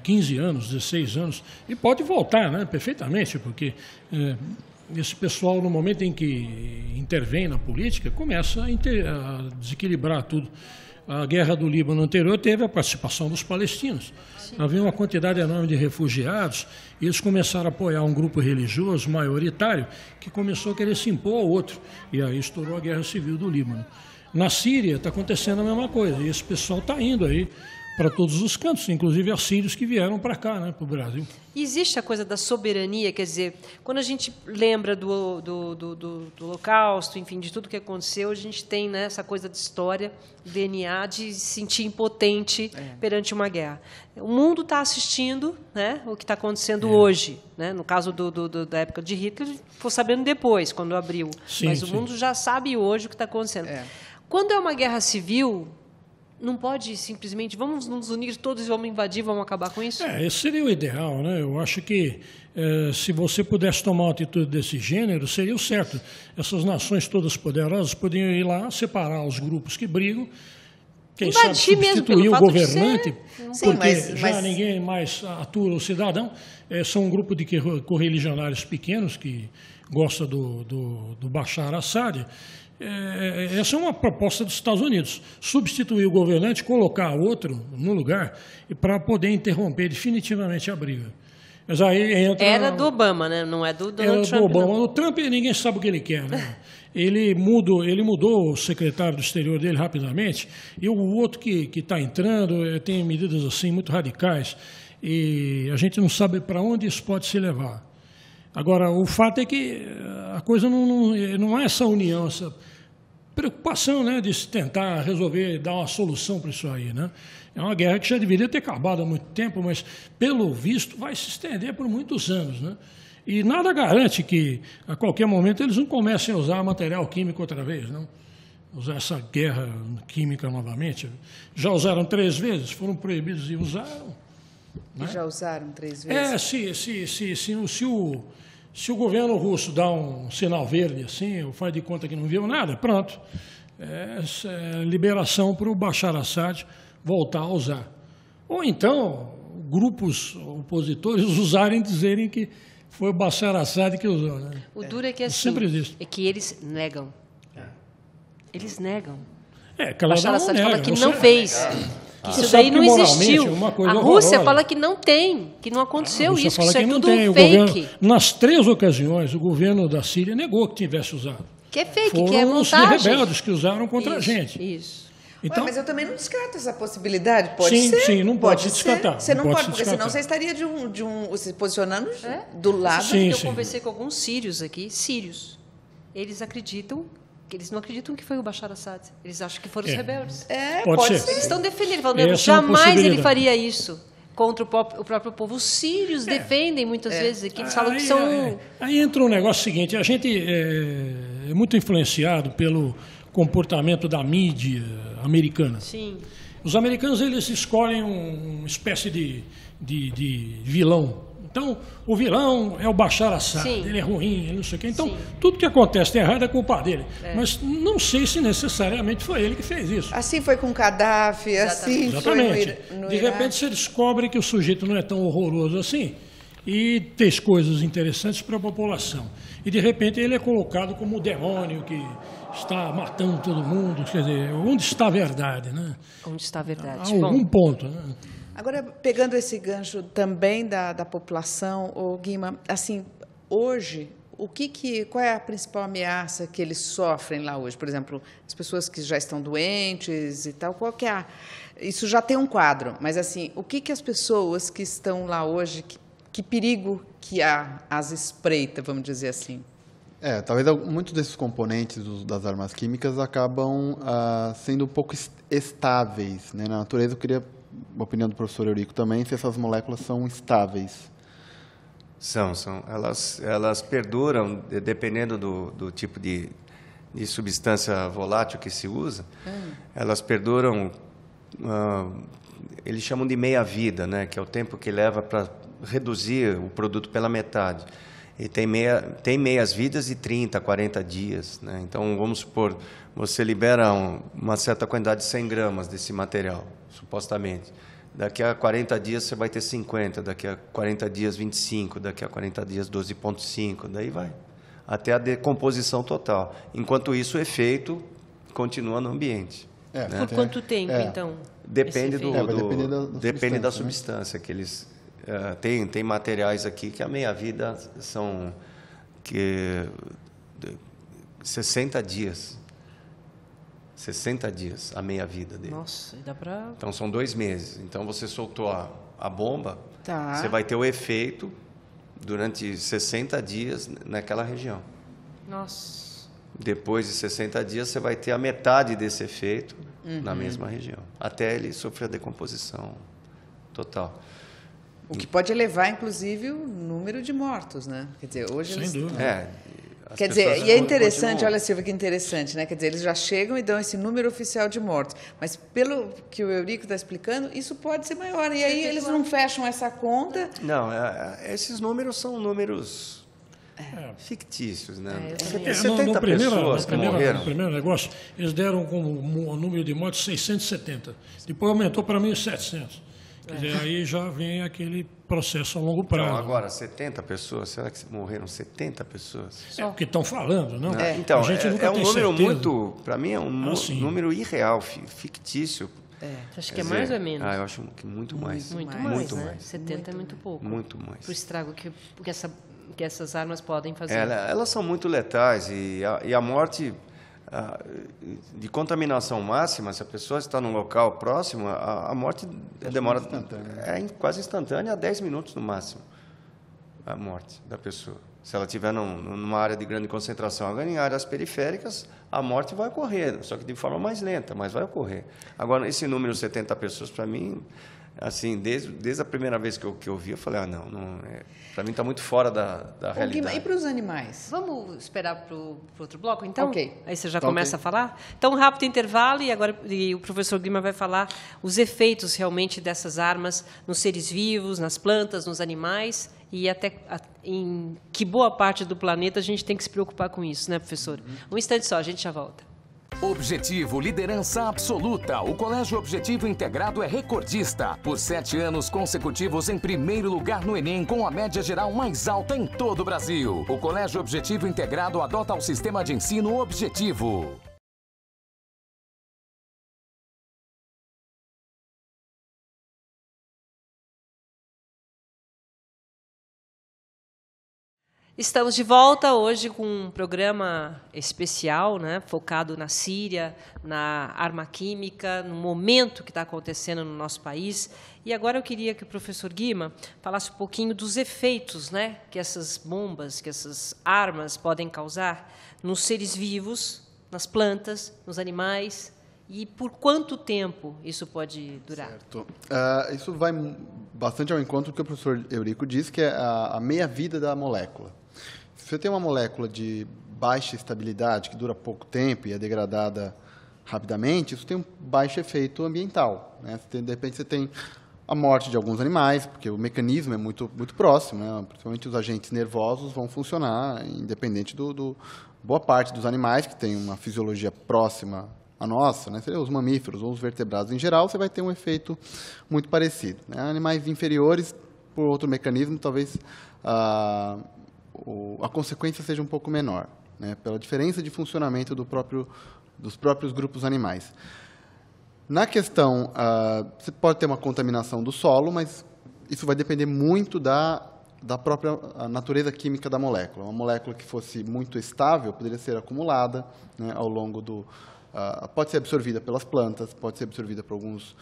Speaker 4: 15 anos, 16 anos, e pode voltar, né, perfeitamente, porque esse pessoal, no momento em que intervém na política, começa a desequilibrar tudo. A guerra do Líbano anterior teve a participação dos palestinos. Sim. Havia uma quantidade enorme de refugiados e eles começaram a apoiar um grupo religioso maioritário que começou a querer se impor ao outro. E aí estourou a guerra civil do Líbano. Na Síria está acontecendo a mesma coisa. E esse pessoal está indo aí para todos os cantos, inclusive assírios que vieram para cá, né, para o Brasil.
Speaker 1: Existe a coisa da soberania, quer dizer, quando a gente lembra do Holocausto, enfim, de tudo que aconteceu, a gente tem, né, essa coisa de história, DNA, de se sentir impotente perante uma guerra. O mundo está assistindo, né, o que está acontecendo hoje. Né? No caso da época de Hitler, ficou sabendo depois, quando abriu.
Speaker 4: Sim,
Speaker 1: mas o mundo já sabe hoje o que está acontecendo. Quando é uma guerra civil, não pode simplesmente, vamos nos unir todos e vamos invadir, vamos acabar com isso?
Speaker 4: Esse seria o ideal, né? Eu acho que se você pudesse tomar uma atitude desse gênero, seria o certo. Essas nações todas poderosas podiam ir lá, separar os grupos que brigam, quem sabe substituir o governante, porque já ninguém mais atura o cidadão. São um grupo de correligionários pequenos que gostam do Bashar Assad. Essa é uma proposta dos Estados Unidos, substituir o governante, colocar outro no lugar para poder interromper definitivamente a briga. Mas aí entra...
Speaker 1: Era do Obama, né? Não é do Donald Trump.
Speaker 4: Do Obama.
Speaker 1: Não.
Speaker 4: O Trump, ninguém sabe o que ele quer, né? Ele mudou o secretário do exterior dele rapidamente, e o outro que está entrando tem medidas assim muito radicais, e a gente não sabe para onde isso pode se levar. Agora, o fato é que a coisa não é essa união, essa preocupação, né, de se tentar resolver, dar uma solução para isso aí, né? É uma guerra que já deveria ter acabado há muito tempo, mas, pelo visto, vai se estender por muitos anos, né? E nada garante que, a qualquer momento, eles não comecem a usar material químico outra vez, não? Usar essa guerra química novamente. Já usaram 3 vezes, foram proibidos e usaram.
Speaker 2: Né? Já usaram 3 vezes?
Speaker 4: Se o governo russo dá um sinal verde assim, ou faz de conta que não viu nada, pronto. É liberação para o Bashar Assad voltar a usar. Ou então, grupos opositores usarem, dizerem que foi o Bashar Assad que usou. Né?
Speaker 1: O duro é que assim, é que eles negam. Eles negam.
Speaker 4: Bashar
Speaker 1: Assad fala que não fez. Isso daí não existiu. A Rússia fala que não tem, que não aconteceu isso, que isso é tudo fake.
Speaker 4: Nas 3 ocasiões, o governo da Síria negou que tivesse usado.
Speaker 1: Que é fake,
Speaker 4: que é montagem. Foram os rebeldes que usaram contra a gente.
Speaker 1: Isso.
Speaker 2: Então, mas eu também não descarto essa possibilidade. Pode ser.
Speaker 4: Sim, não pode se descartar.
Speaker 2: Você não pode, porque senão você estaria se posicionando do lado.
Speaker 1: Eu conversei com alguns sírios aqui, sírios. Eles acreditam... Eles não acreditam que foi o Bashar Assad. Eles acham que foram os rebeldes.
Speaker 4: Pode ser.
Speaker 1: Eles estão defendendo, falando, jamais ele faria isso contra o próprio povo. Os sírios defendem muitas vezes aqui, eles falam que são...
Speaker 4: Aí entra um negócio seguinte, a gente é muito influenciado pelo comportamento da mídia americana.
Speaker 1: Sim.
Speaker 4: Os americanos, eles escolhem uma espécie de vilão. Então, o vilão é o Bashar Assad, ele é ruim, ele não sei o quê. Então, tudo que acontece de errado é culpa dele. Mas não sei se necessariamente foi ele que fez isso.
Speaker 2: Assim foi com Gaddafi, assim
Speaker 4: foi no Iraque. De repente, você descobre que o sujeito não é tão horroroso assim, e fez coisas interessantes para a população. E, de repente, ele é colocado como o demônio que está matando todo mundo. Quer dizer, onde está a verdade, né?
Speaker 1: Onde está a verdade?
Speaker 4: A algum ponto, né?
Speaker 2: Agora, pegando esse gancho também da população, Guima, assim, hoje, qual é a principal ameaça que eles sofrem lá hoje? Por exemplo, as pessoas que já estão doentes e tal, qual que é isso já tem um quadro, mas assim, o que as pessoas que estão lá hoje, que perigo que as espreita, vamos dizer assim?
Speaker 6: Talvez muitos desses componentes das armas químicas acabam sendo um pouco estáveis, né? Na natureza, eu queria a opinião do professor Eurico também, se essas moléculas são estáveis.
Speaker 5: São. Elas perduram, dependendo do tipo de substância volátil que se usa, elas perduram, eles chamam de meia-vida, né? Que é o tempo que leva para reduzir o produto pela metade. E tem meias-vidas de 30, 40 dias. Né? Então, vamos supor, você libera uma certa quantidade de 100 gramas desse material, supostamente. Daqui a 40 dias você vai ter 50, daqui a 40 dias 25, daqui a 40 dias 12,5, daí vai. Até a decomposição total. Enquanto isso, o efeito continua no ambiente.
Speaker 1: Né? Por quanto tempo, então?
Speaker 5: Depende
Speaker 6: depende
Speaker 5: da substância que eles... Tem materiais aqui que a meia-vida são 60 dias. 60 dias a meia-vida dele.
Speaker 1: Nossa, dá para...
Speaker 5: Então, são 2 meses. Então, você soltou a bomba,
Speaker 2: tá.
Speaker 5: Você vai ter o efeito durante 60 dias naquela região.
Speaker 1: Nossa.
Speaker 5: Depois de 60 dias, você vai ter a metade desse efeito na mesma região, até ele sofrer a decomposição total.
Speaker 2: O que pode elevar, inclusive, o número de mortos, né? Quer dizer, hoje
Speaker 4: Sem
Speaker 2: eles...
Speaker 4: dúvida.
Speaker 2: Quer dizer, e é interessante, olha, Silvia, que interessante, né? Quer dizer, eles já chegam e dão esse número oficial de mortos. Mas, pelo que o Eurico está explicando, isso pode ser maior. E aí eles não fecham essa conta.
Speaker 5: Não, esses números são números fictícios, né?
Speaker 4: No primeiro negócio, eles deram como número de mortes 670. Depois aumentou para 1.700. Quer dizer, aí já vem aquele processo a longo prazo.
Speaker 5: Então, agora, 70 pessoas, será que morreram 70 pessoas?
Speaker 4: É o que estão falando, não?
Speaker 5: Então,
Speaker 4: a gente nunca
Speaker 5: é um
Speaker 4: tem
Speaker 5: número
Speaker 4: certeza.
Speaker 5: muito, para mim, é um número irreal, fictício.
Speaker 1: Acho que é mais ou menos?
Speaker 5: Eu acho que muito mais.
Speaker 1: Muito mais. 70 é muito pouco.
Speaker 5: Muito mais.
Speaker 1: Para o estrago que essas armas podem fazer.
Speaker 5: Elas são muito letais e a morte... de contaminação máxima, se a pessoa está num local próximo, a morte demora quase instantânea, 10 minutos no máximo, a morte da pessoa. Se ela estiver numa área de grande concentração. Agora, em áreas periféricas, a morte vai ocorrer, só que de forma mais lenta, mas vai ocorrer. Agora, esse número 70 pessoas, para mim, assim, desde a primeira vez que eu vi, eu falei, para mim está muito fora da realidade.
Speaker 2: E para os animais?
Speaker 1: Vamos esperar para o outro bloco, então?
Speaker 2: Ok.
Speaker 1: Aí você já começa a falar? Então, um rápido intervalo e agora o professor Guima vai falar os efeitos realmente dessas armas nos seres vivos, nas plantas, nos animais e até em que boa parte do planeta a gente tem que se preocupar com isso, né, professor? Um instante só, a gente já volta.
Speaker 3: Objetivo, liderança absoluta. O Colégio Objetivo Integrado é recordista. Por 7 anos consecutivos em primeiro lugar no Enem, com a média geral mais alta em todo o Brasil. O Colégio Objetivo Integrado adota o sistema de ensino Objetivo.
Speaker 1: Estamos de volta hoje com um programa especial, né, focado na Síria, na arma química, no momento que está acontecendo no nosso país. E agora eu queria que o professor Guima falasse um pouquinho dos efeitos, né, que essas bombas, que essas armas podem causar nos seres vivos, nas plantas, nos animais, e por quanto tempo isso pode durar.
Speaker 6: Certo. Isso vai bastante ao encontro do que o professor Eurico disse, que é a meia-vida da molécula. Se você tem uma molécula de baixa estabilidade, que dura pouco tempo e é degradada rapidamente, isso tem um baixo efeito ambiental, né? De repente, você tem a morte de alguns animais, porque o mecanismo é muito próximo, né? Principalmente os agentes nervosos vão funcionar independente boa parte dos animais, que tem uma fisiologia próxima à nossa, né? Os mamíferos ou os vertebrados em geral, você vai ter um efeito muito parecido, né? Animais inferiores por outro mecanismo, talvez a consequência seja um pouco menor, né, pela diferença de funcionamento dos próprios grupos animais. Na questão, você pode ter uma contaminação do solo, mas isso vai depender muito da própria natureza química da molécula. Uma molécula que fosse muito estável poderia ser acumulada, né, ao longo do... pode ser absorvida pelas plantas, pode ser absorvida por alguns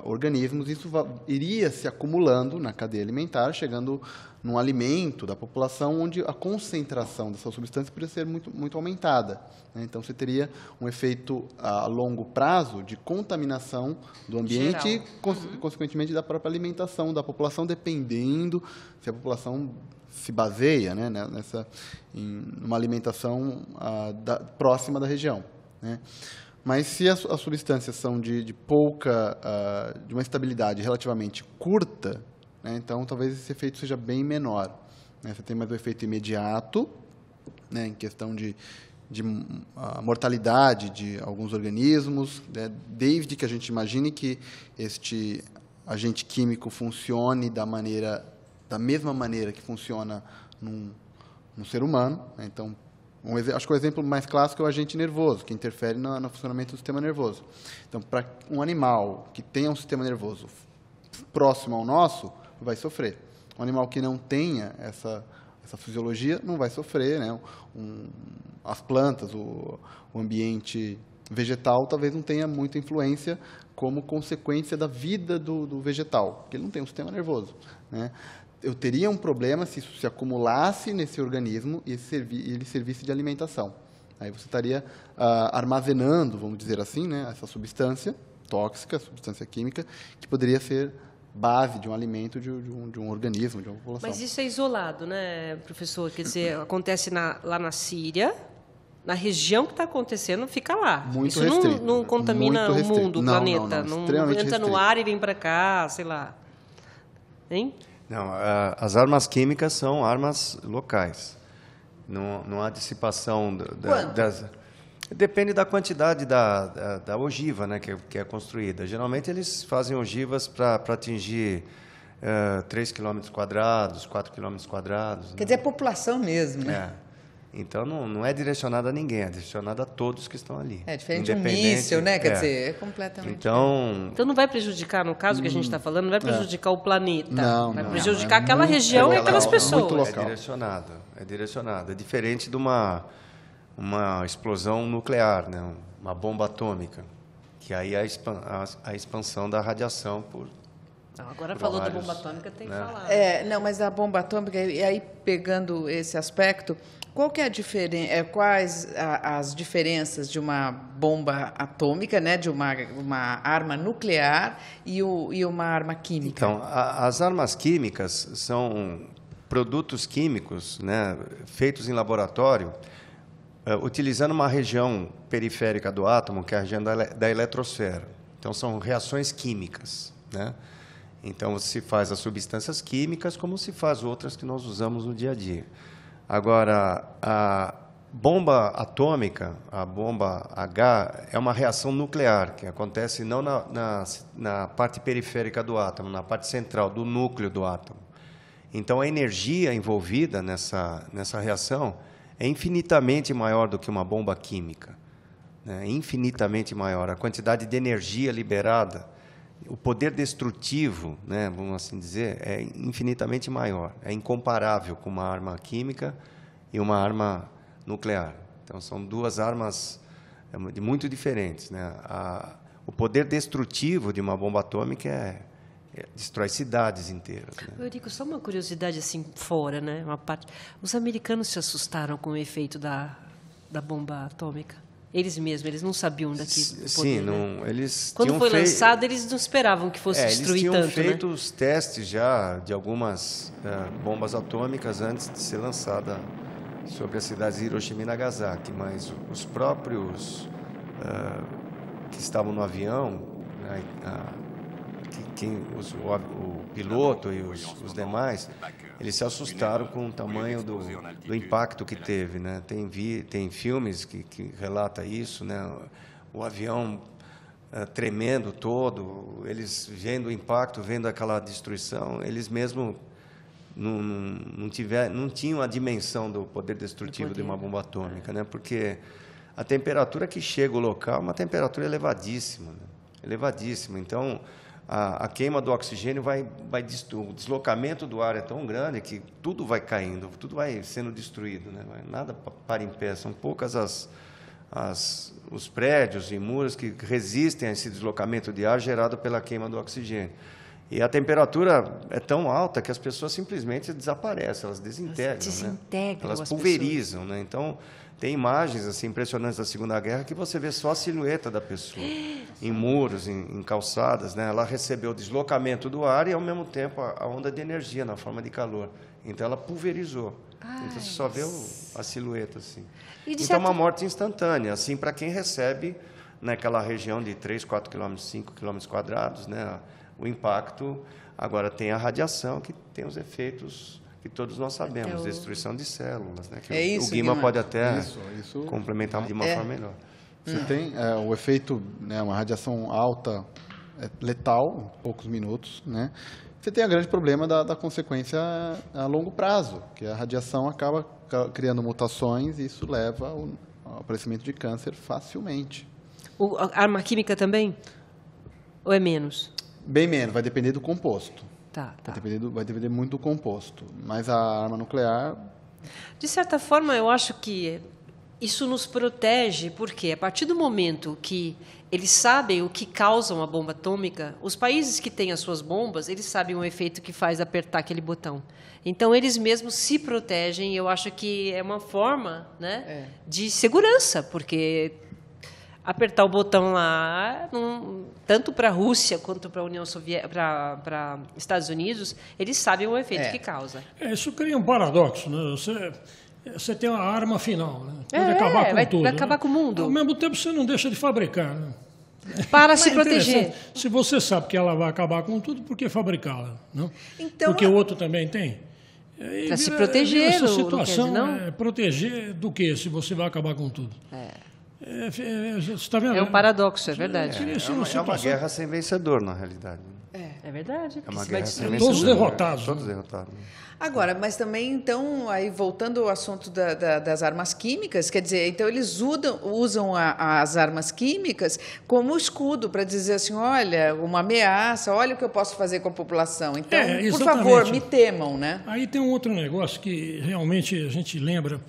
Speaker 6: organismos. Isso iria se acumulando na cadeia alimentar, chegando num alimento da população onde a concentração dessa substância poderia ser muito, muito aumentada, né? Então, você teria um efeito a longo prazo de contaminação do ambiente e, consequentemente, da própria alimentação da população, dependendo se a população se baseia, né, em uma alimentação próxima da região, né? Mas se as substâncias são de uma estabilidade relativamente curta, né, então talvez esse efeito seja bem menor, né? Você tem mais um efeito imediato, né, em questão de mortalidade de alguns organismos, né, desde que a gente imagine que este agente químico funcione da mesma maneira que funciona num ser humano, né? Então, acho que o exemplo mais clássico é o agente nervoso, que interfere no funcionamento do sistema nervoso. Então, para um animal que tenha um sistema nervoso próximo ao nosso, vai sofrer. Um animal que não tenha essa fisiologia não vai sofrer, né? As plantas, o ambiente vegetal talvez não tenha muita influência como consequência da vida do vegetal, porque ele não tem um sistema nervoso, né? Eu teria um problema se isso se acumulasse nesse organismo e ele servisse de alimentação. Aí você estaria armazenando, vamos dizer assim, né, essa substância tóxica, substância química, que poderia ser base de um alimento de um organismo, de uma população.
Speaker 1: Mas isso é isolado, né, professor? Quer dizer, acontece lá na Síria, na região que está acontecendo, fica lá.
Speaker 6: Muito
Speaker 1: isso
Speaker 6: restrito,
Speaker 1: não contamina o mundo, o planeta.
Speaker 6: Não,
Speaker 1: entra
Speaker 6: restrito.
Speaker 1: No ar e vem para cá, sei lá. Hein?
Speaker 5: Não, as armas químicas são armas locais. Não há dissipação das... Depende da quantidade da ogiva, né, que é construída. Geralmente, eles fazem ogivas para atingir 3 km², 4 km².
Speaker 2: Quer dizer, é população mesmo, né?
Speaker 5: Então, não é direcionado a ninguém, é direcionado a todos que estão ali.
Speaker 2: É diferente de um míssil, né? Quer dizer, é completamente
Speaker 5: Então
Speaker 1: não vai prejudicar, no caso que a gente está falando, não vai prejudicar o planeta. Vai prejudicar
Speaker 6: é
Speaker 1: aquela região e aquelas pessoas.
Speaker 6: Muito local.
Speaker 5: É direcionado. É diferente de uma explosão nuclear, né? Uma bomba atômica, que aí é a expansão da radiação por...
Speaker 1: Agora falou da bomba atômica, tem que falar.
Speaker 2: Não, mas a bomba atômica, e aí pegando esse aspecto, qual que é a diferença? Quais as diferenças de uma bomba atômica, né, de uma arma nuclear e uma arma química?
Speaker 5: Então, as armas químicas são produtos químicos, né, feitos em laboratório, utilizando uma região periférica do átomo, que é a região da eletrosfera. Então, são reações químicas, né? Então, se faz as substâncias químicas como se faz outras que nós usamos no dia a dia. Agora, a bomba atômica, a bomba H, é uma reação nuclear, que acontece não na parte periférica do átomo, na parte central, do núcleo do átomo. Então, a energia envolvida nessa reação é infinitamente maior do que uma bomba química, né? Infinitamente maior. A quantidade de energia liberada, o poder destrutivo, né, vamos assim dizer, é infinitamente maior. É incomparável com uma arma química e uma arma nuclear. Então, são duas armas muito diferentes, né? O poder destrutivo de uma bomba atômica destrói cidades inteiras, né?
Speaker 1: Eurico, só uma curiosidade assim fora, né? Os americanos se assustaram com o efeito da bomba atômica. Eles mesmos, eles não sabiam daqui do poder,
Speaker 5: sim,
Speaker 1: né?
Speaker 5: Eles
Speaker 1: quando foi lançado, eles não esperavam que fosse destruir tanto, né?
Speaker 5: Eles tinham feito os testes já de algumas bombas atômicas antes de ser lançada sobre as cidades de Hiroshima e Nagasaki, mas os próprios que estavam no avião, né, o piloto e os demais, eles se assustaram com o tamanho do impacto que teve, né? Tem filmes que relata isso, né? O avião tremendo todo, eles vendo o impacto, vendo aquela destruição, eles mesmo não tinham a dimensão do poder destrutivo de uma bomba atômica, né? Porque a temperatura que chega ao local é uma temperatura elevadíssima, né? Elevadíssima. Então, a queima do oxigênio o deslocamento do ar é tão grande que tudo vai caindo, tudo vai sendo destruído, né? Nada para em pé, são poucas os prédios e muros que resistem a esse deslocamento de ar gerado pela queima do oxigênio. E a temperatura é tão alta que as pessoas simplesmente desaparecem, elas desintegram, né? Elas pulverizam, né? Então, tem imagens assim, impressionantes da Segunda Guerra que você vê só a silhueta da pessoa, em muros, em calçadas, né? Ela recebeu o deslocamento do ar e, ao mesmo tempo, a onda de energia na forma de calor. Então, ela pulverizou. Então, você só vê a silhueta, assim. Então, é uma morte instantânea, assim, para quem recebe naquela região de 3, 4 quilômetros, 5 quilômetros quadrados, né? O impacto. Agora, tem a radiação, que tem os efeitos que todos nós sabemos, destruição de células, né? Que o Guima pode até complementar de uma forma melhor.
Speaker 6: Você tem o efeito, né, uma radiação alta, letal, poucos minutos, né? Você tem o grande problema da consequência a longo prazo, que a radiação acaba criando mutações e isso leva ao aparecimento de câncer facilmente.
Speaker 1: A arma química também? Ou é menos?
Speaker 6: Bem menos, vai depender do composto.
Speaker 1: Tá.
Speaker 6: Vai depender muito do composto. Mas a arma nuclear...
Speaker 1: De certa forma, eu acho que isso nos protege, porque a partir do momento que eles sabem o que causa uma bomba atômica, os países que têm as suas bombas, eles sabem o efeito que faz apertar aquele botão. Então, eles mesmos se protegem, e eu acho que é uma forma, né, de segurança, porque apertar o botão lá, tanto para a Rússia quanto para a União Soviética, para Estados Unidos, eles sabem o efeito que causa.
Speaker 4: Isso cria um paradoxo, né? Você tem uma arma final, né? Pode acabar com tudo.
Speaker 1: Vai acabar com o mundo.
Speaker 4: Ao mesmo tempo, você não deixa de fabricar, né?
Speaker 1: Para se proteger.
Speaker 4: Se você sabe que ela vai acabar com tudo, por que fabricá-la? Não?
Speaker 2: Então,
Speaker 4: porque o outro também tem.
Speaker 1: Para se proteger,
Speaker 4: essa situação
Speaker 1: não?
Speaker 4: Proteger do quê, se você vai acabar com tudo? Você tá vendo?
Speaker 1: É um paradoxo, é verdade.
Speaker 5: É uma guerra sem vencedor, na realidade.
Speaker 1: É verdade.
Speaker 5: É uma guerra sem vencedor.
Speaker 4: Todos derrotados.
Speaker 5: Todos derrotados.
Speaker 2: Agora, mas também, então, aí voltando ao assunto das armas químicas, quer dizer, então eles usam as armas químicas como escudo para dizer assim, olha, uma ameaça, olha o que eu posso fazer com a população. Então, por favor, me temam, né?
Speaker 4: Aí tem um outro negócio que realmente a gente lembra.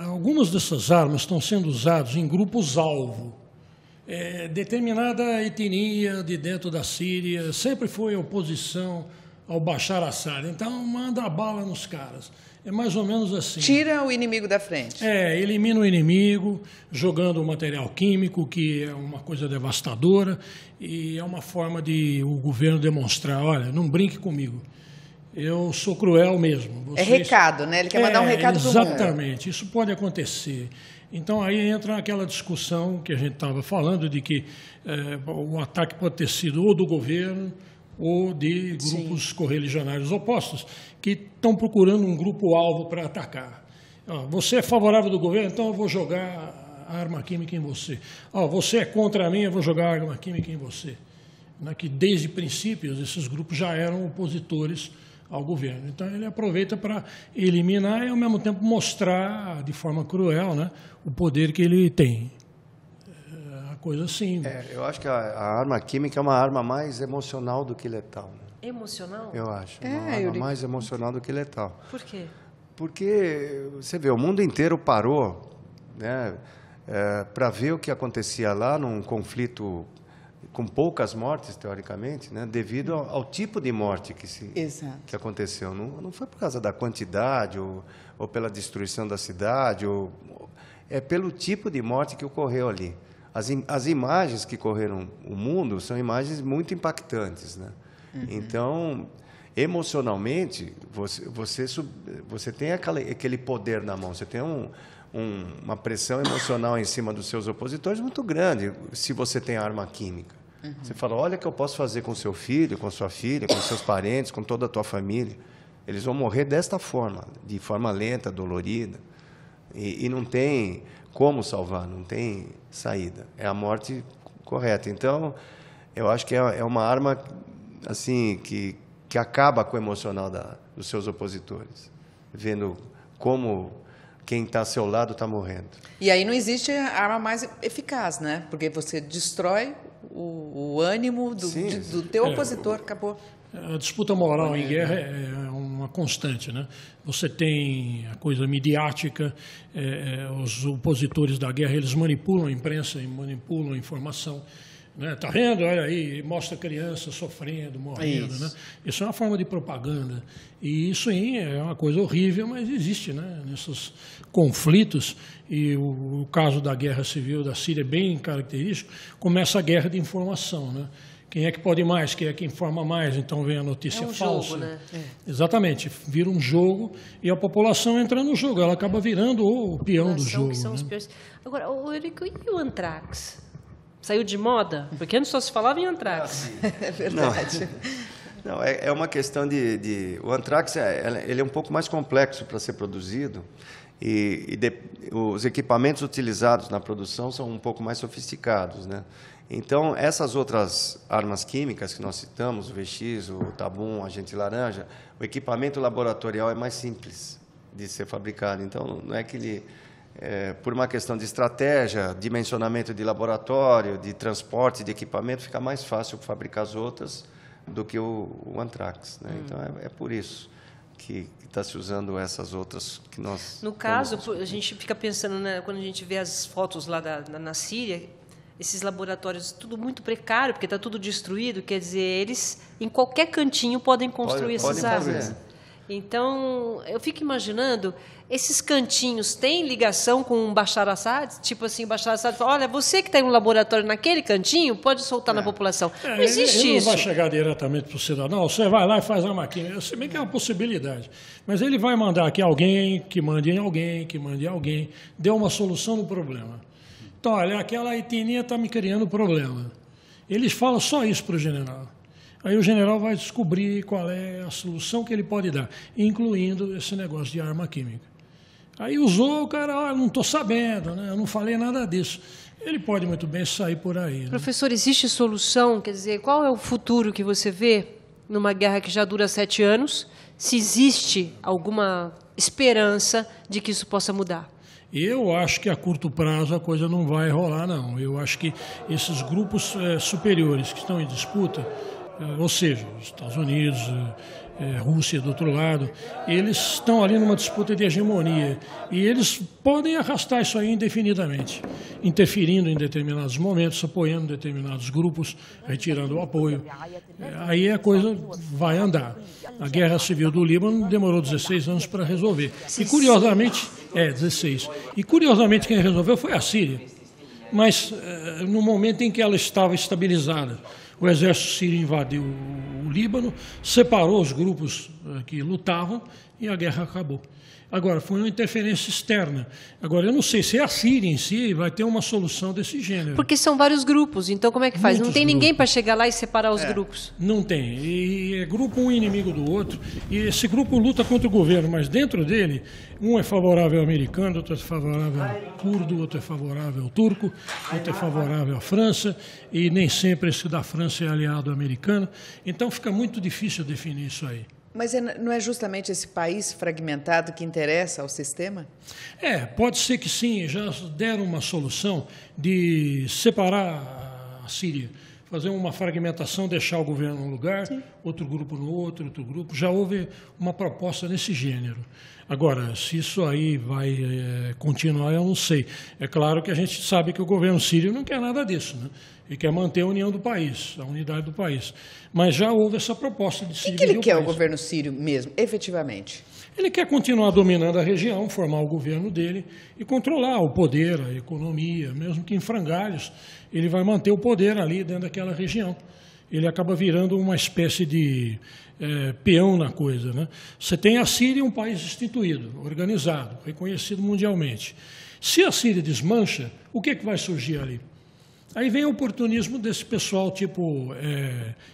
Speaker 4: Algumas dessas armas estão sendo usadas em grupos-alvo. Determinada etnia de dentro da Síria sempre foi oposição ao Bashar Assad. Então, manda a bala nos caras. É mais ou menos assim.
Speaker 2: Tira o inimigo da frente.
Speaker 4: Elimina o inimigo, jogando material químico, que é uma coisa devastadora, e é uma forma de o governo demonstrar, olha, não brinque comigo. Eu sou cruel mesmo.
Speaker 2: Vocês... É recado, né? Ele quer mandar um recado para o mundo.
Speaker 4: Exatamente. Isso pode acontecer. Então, aí entra aquela discussão que a gente estava falando, de que o ataque pode ter sido ou do governo ou de grupos correligionários opostos, que estão procurando um grupo-alvo para atacar. Você é favorável do governo, então eu vou jogar a arma química em você. Você é contra mim, eu vou jogar a arma química em você. Que desde princípios esses grupos já eram opositores ao governo. Então, ele aproveita para eliminar e, ao mesmo tempo, mostrar de forma cruel, né, o poder que ele tem. Coisa assim.
Speaker 5: Eu acho que a arma química é uma arma mais emocional do que letal. Né?
Speaker 1: Emocional?
Speaker 5: Eu acho. Uma arma mais emocional do que letal.
Speaker 1: Por quê?
Speaker 5: Porque, você vê, o mundo inteiro parou, né, para ver o que acontecia lá num conflito com poucas mortes, teoricamente, né, devido ao tipo de morte que aconteceu. Não foi por causa da quantidade ou pela destruição da cidade, é pelo tipo de morte que ocorreu ali. As imagens que correram o mundo são imagens muito impactantes, né? Então, emocionalmente, você tem aquele poder na mão, você tem uma pressão emocional em cima dos seus opositores muito grande, se você tem arma química. Você fala, olha o que eu posso fazer com seu filho, com sua filha, com seus parentes, com toda a tua família. Eles vão morrer desta forma, de forma lenta, dolorida, e não tem como salvar, não tem saída. É a morte correta. Então, eu acho que é uma arma assim que acaba com o emocional dos seus opositores, vendo como quem está ao seu lado está morrendo.
Speaker 2: E aí não existe arma mais eficaz, né? Porque você destrói o ânimo do teu opositor, acabou.
Speaker 4: A disputa moral em guerra é uma constante, né? Você tem a coisa midiática, os opositores da guerra, eles manipulam a imprensa, manipulam a informação. Né? Tá vendo? Olha aí, mostra a criança sofrendo, morrendo. Isso. Né? Isso é uma forma de propaganda. E isso aí é uma coisa horrível, mas existe, né? Nesses conflitos. E o caso da guerra civil da Síria é bem característico. Começa a guerra de informação, né? Quem é que pode mais? Quem é que informa mais? Então vem a notícia falsa.
Speaker 1: Jogo, né?
Speaker 4: Exatamente. Vira um jogo e a população entra no jogo. Ela acaba virando o peão do jogo.
Speaker 1: Que são,
Speaker 4: né?
Speaker 1: os piores. Agora, Eurico, e o antrax? Saiu de moda? Porque antes só se falava em antrax.
Speaker 2: É verdade.
Speaker 5: Não, é uma questão o antrax ele é um pouco mais complexo para ser produzido os equipamentos utilizados na produção são um pouco mais sofisticados, né? Então, essas outras armas químicas que nós citamos, o VX, o Tabum, agente laranja, o equipamento laboratorial é mais simples de ser fabricado. Então, não é que ele... por uma questão de estratégia, dimensionamento de laboratório, de transporte de equipamento, fica mais fácil fabricar as outras do que o antrax, né? Então, é por isso que está se usando essas outras que nós...
Speaker 1: No caso, a gente fica pensando, né, quando a gente vê as fotos lá na Síria, esses laboratórios, tudo muito precário, porque está tudo destruído, quer dizer, eles, em qualquer cantinho, podem construir essas armas. Então, eu fico imaginando, esses cantinhos têm ligação com o Bashar Assad? Tipo assim, o Bashar Assad fala, olha, você que está em um laboratório naquele cantinho, pode soltar na população. Não existe
Speaker 4: ele
Speaker 1: isso.
Speaker 4: Não vai chegar diretamente para o cidadão, você vai lá e faz a máquina. Se bem que é uma possibilidade. Mas ele vai mandar aqui alguém, que mande em alguém, que mande em alguém, dê uma solução do problema. Então, olha, aquela etnia está me criando problema. Eles falam só isso para o general. Aí o general vai descobrir qual é a solução que ele pode dar, incluindo esse negócio de arma química. Aí usou, o cara, não estou sabendo, né? Eu não falei nada disso. Ele pode muito bem sair por aí. Né?
Speaker 1: Professor, existe solução? Quer dizer, qual é o futuro que você vê numa guerra que já dura 7 anos? Se existe alguma esperança de que isso possa mudar?
Speaker 4: Eu acho que a curto prazo a coisa não vai rolar, não. Eu acho que esses grupos superiores que estão em disputa, ou seja, os Estados Unidos, Rússia do outro lado, eles estão ali numa disputa de hegemonia e eles podem arrastar isso aí indefinidamente, interferindo em determinados momentos, apoiando determinados grupos, retirando o apoio. Aí a coisa vai andar. A guerra civil do Líbano demorou 16 anos para resolver. E curiosamente, 16. E curiosamente quem resolveu foi a Síria. Mas no momento em que ela estava estabilizada, o exército sírio invadiu o Líbano, separou os grupos que lutavam e a guerra acabou. Agora, foi uma interferência externa. Agora, eu não sei se a Síria em si vai ter uma solução desse gênero.
Speaker 1: Porque são vários grupos, então como é que faz?
Speaker 4: Muitos
Speaker 1: não tem ninguém para chegar lá e separar os grupos?
Speaker 4: Não tem. E é grupo um inimigo do outro. E esse grupo luta contra o governo, mas dentro dele, um é favorável ao americano, outro é favorável ao curdo, outro é favorável ao turco, outro é favorável à França, e nem sempre esse da França é aliado americano. Então fica muito difícil definir isso aí.
Speaker 2: Mas não é justamente esse país fragmentado que interessa ao sistema?
Speaker 4: Pode ser que sim. Já deram uma solução de separar a Síria, fazer uma fragmentação, deixar o governo num lugar, outro grupo no outro grupo. Já houve uma proposta nesse gênero. Agora, se isso aí vai continuar, eu não sei. É claro que a gente sabe que o governo sírio não quer nada disso, né? Ele quer manter a união do país, a unidade do país. Mas já houve essa proposta de se dividir o país.
Speaker 2: O que ele quer, o governo sírio mesmo, efetivamente?
Speaker 4: Ele quer continuar dominando a região, formar o governo dele e controlar o poder, a economia, mesmo que em frangalhos, ele vai manter o poder ali dentro daquela região. Ele acaba virando uma espécie de peão na coisa, né? Você tem a Síria, um país instituído, organizado, reconhecido mundialmente. Se a Síria desmancha, o que é que vai surgir ali? Aí vem o oportunismo desse pessoal tipo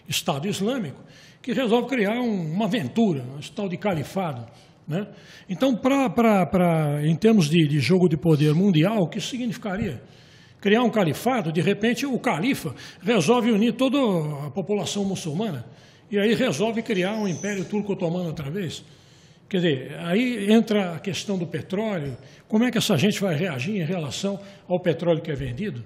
Speaker 4: Estado Islâmico, que resolve criar uma aventura, um tal de califado, né? Então, em termos de jogo de poder mundial, o que isso significaria? criar um califado, de repente o califa resolve unir toda a população muçulmana e aí resolve criar um império turco-otomano outra vez. Quer dizer, aí entra a questão do petróleo. Como é que essa gente vai reagir em relação ao petróleo que é vendido?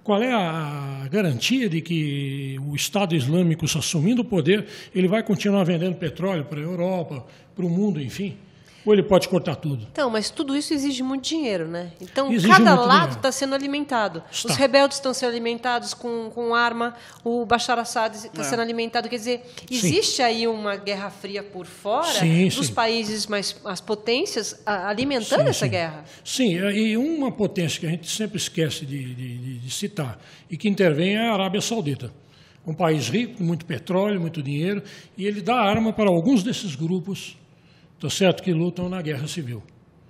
Speaker 4: Qual é a garantia de que o Estado Islâmico, assumindo o poder, ele vai continuar vendendo petróleo para a Europa, para o mundo, enfim? Ou ele pode cortar tudo?
Speaker 1: Então, mas tudo isso exige muito dinheiro, né? Então,
Speaker 4: Exige
Speaker 1: cada
Speaker 4: muito
Speaker 1: lado
Speaker 4: dinheiro.
Speaker 1: está sendo alimentado.
Speaker 4: Está.
Speaker 1: Os rebeldes estão sendo alimentados com arma, o Bashar Assad está sendo alimentado. Quer dizer, existe aí uma guerra fria por fora dos países, as potências, alimentando essa guerra?
Speaker 4: Sim, e uma potência que a gente sempre esquece de citar e que intervém é a Arábia Saudita. Um país rico, com muito petróleo, muito dinheiro, e ele dá arma para alguns desses grupos, tá certo, que lutam na guerra civil.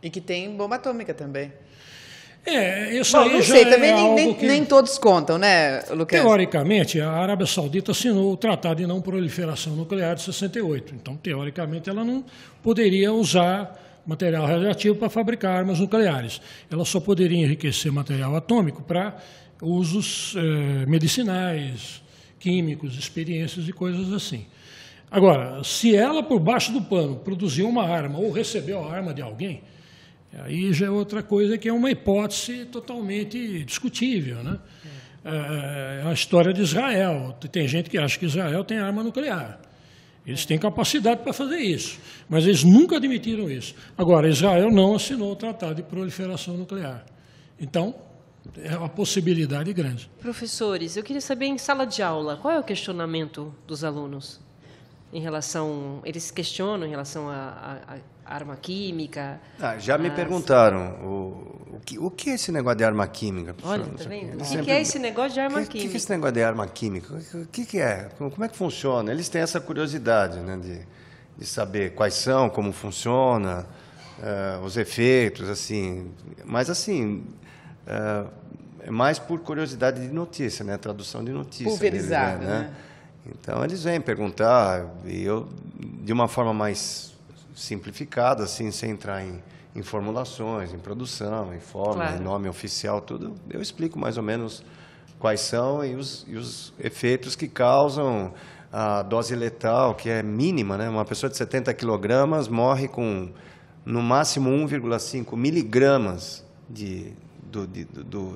Speaker 2: E que tem bomba atômica também.
Speaker 4: Isso
Speaker 2: Bom,
Speaker 4: aí
Speaker 2: não
Speaker 4: já
Speaker 2: sei, também
Speaker 4: algo
Speaker 2: nem todos contam, né, Lucas?
Speaker 4: Teoricamente, a Arábia Saudita assinou o Tratado de Não Proliferação Nuclear de 68. Então, teoricamente, ela não poderia usar material radioativo para fabricar armas nucleares. Ela só poderia enriquecer material atômico para usos medicinais, químicos, experiências e coisas assim. Agora, se ela, por baixo do pano, produziu uma arma ou recebeu a arma de alguém, aí já é outra coisa que é uma hipótese totalmente discutível, né? É a história de Israel. Tem gente que acha que Israel tem arma nuclear. Eles têm capacidade para fazer isso, mas eles nunca admitiram isso. Agora, Israel não assinou o Tratado de Proliferação Nuclear. Então, é uma possibilidade grande.
Speaker 1: Professores, eu queria saber, em sala de aula, qual é o questionamento dos alunos? Eles questionam em relação à arma química?
Speaker 5: Já me perguntaram o que é esse negócio de arma química?
Speaker 1: Olha, tá vendo? O que é esse negócio de arma química?
Speaker 5: O que é esse negócio de arma química? O que é? Como é que funciona? Eles têm essa curiosidade, né, de saber quais são, como funciona, os efeitos, assim. Mas, assim, é mais por curiosidade de notícia, né? Tradução de notícia.
Speaker 2: Pulverizada,
Speaker 5: deles,
Speaker 2: né?
Speaker 5: Então, eles vêm perguntar, e eu, de uma forma mais simplificada, assim, sem entrar em formulações, em produção, em fórmula, em nome oficial, tudo, eu explico mais ou menos quais são e os efeitos que causam a dose letal, que é mínima, né? Uma pessoa de 70 quilogramas morre com, no máximo, 1,5 miligramas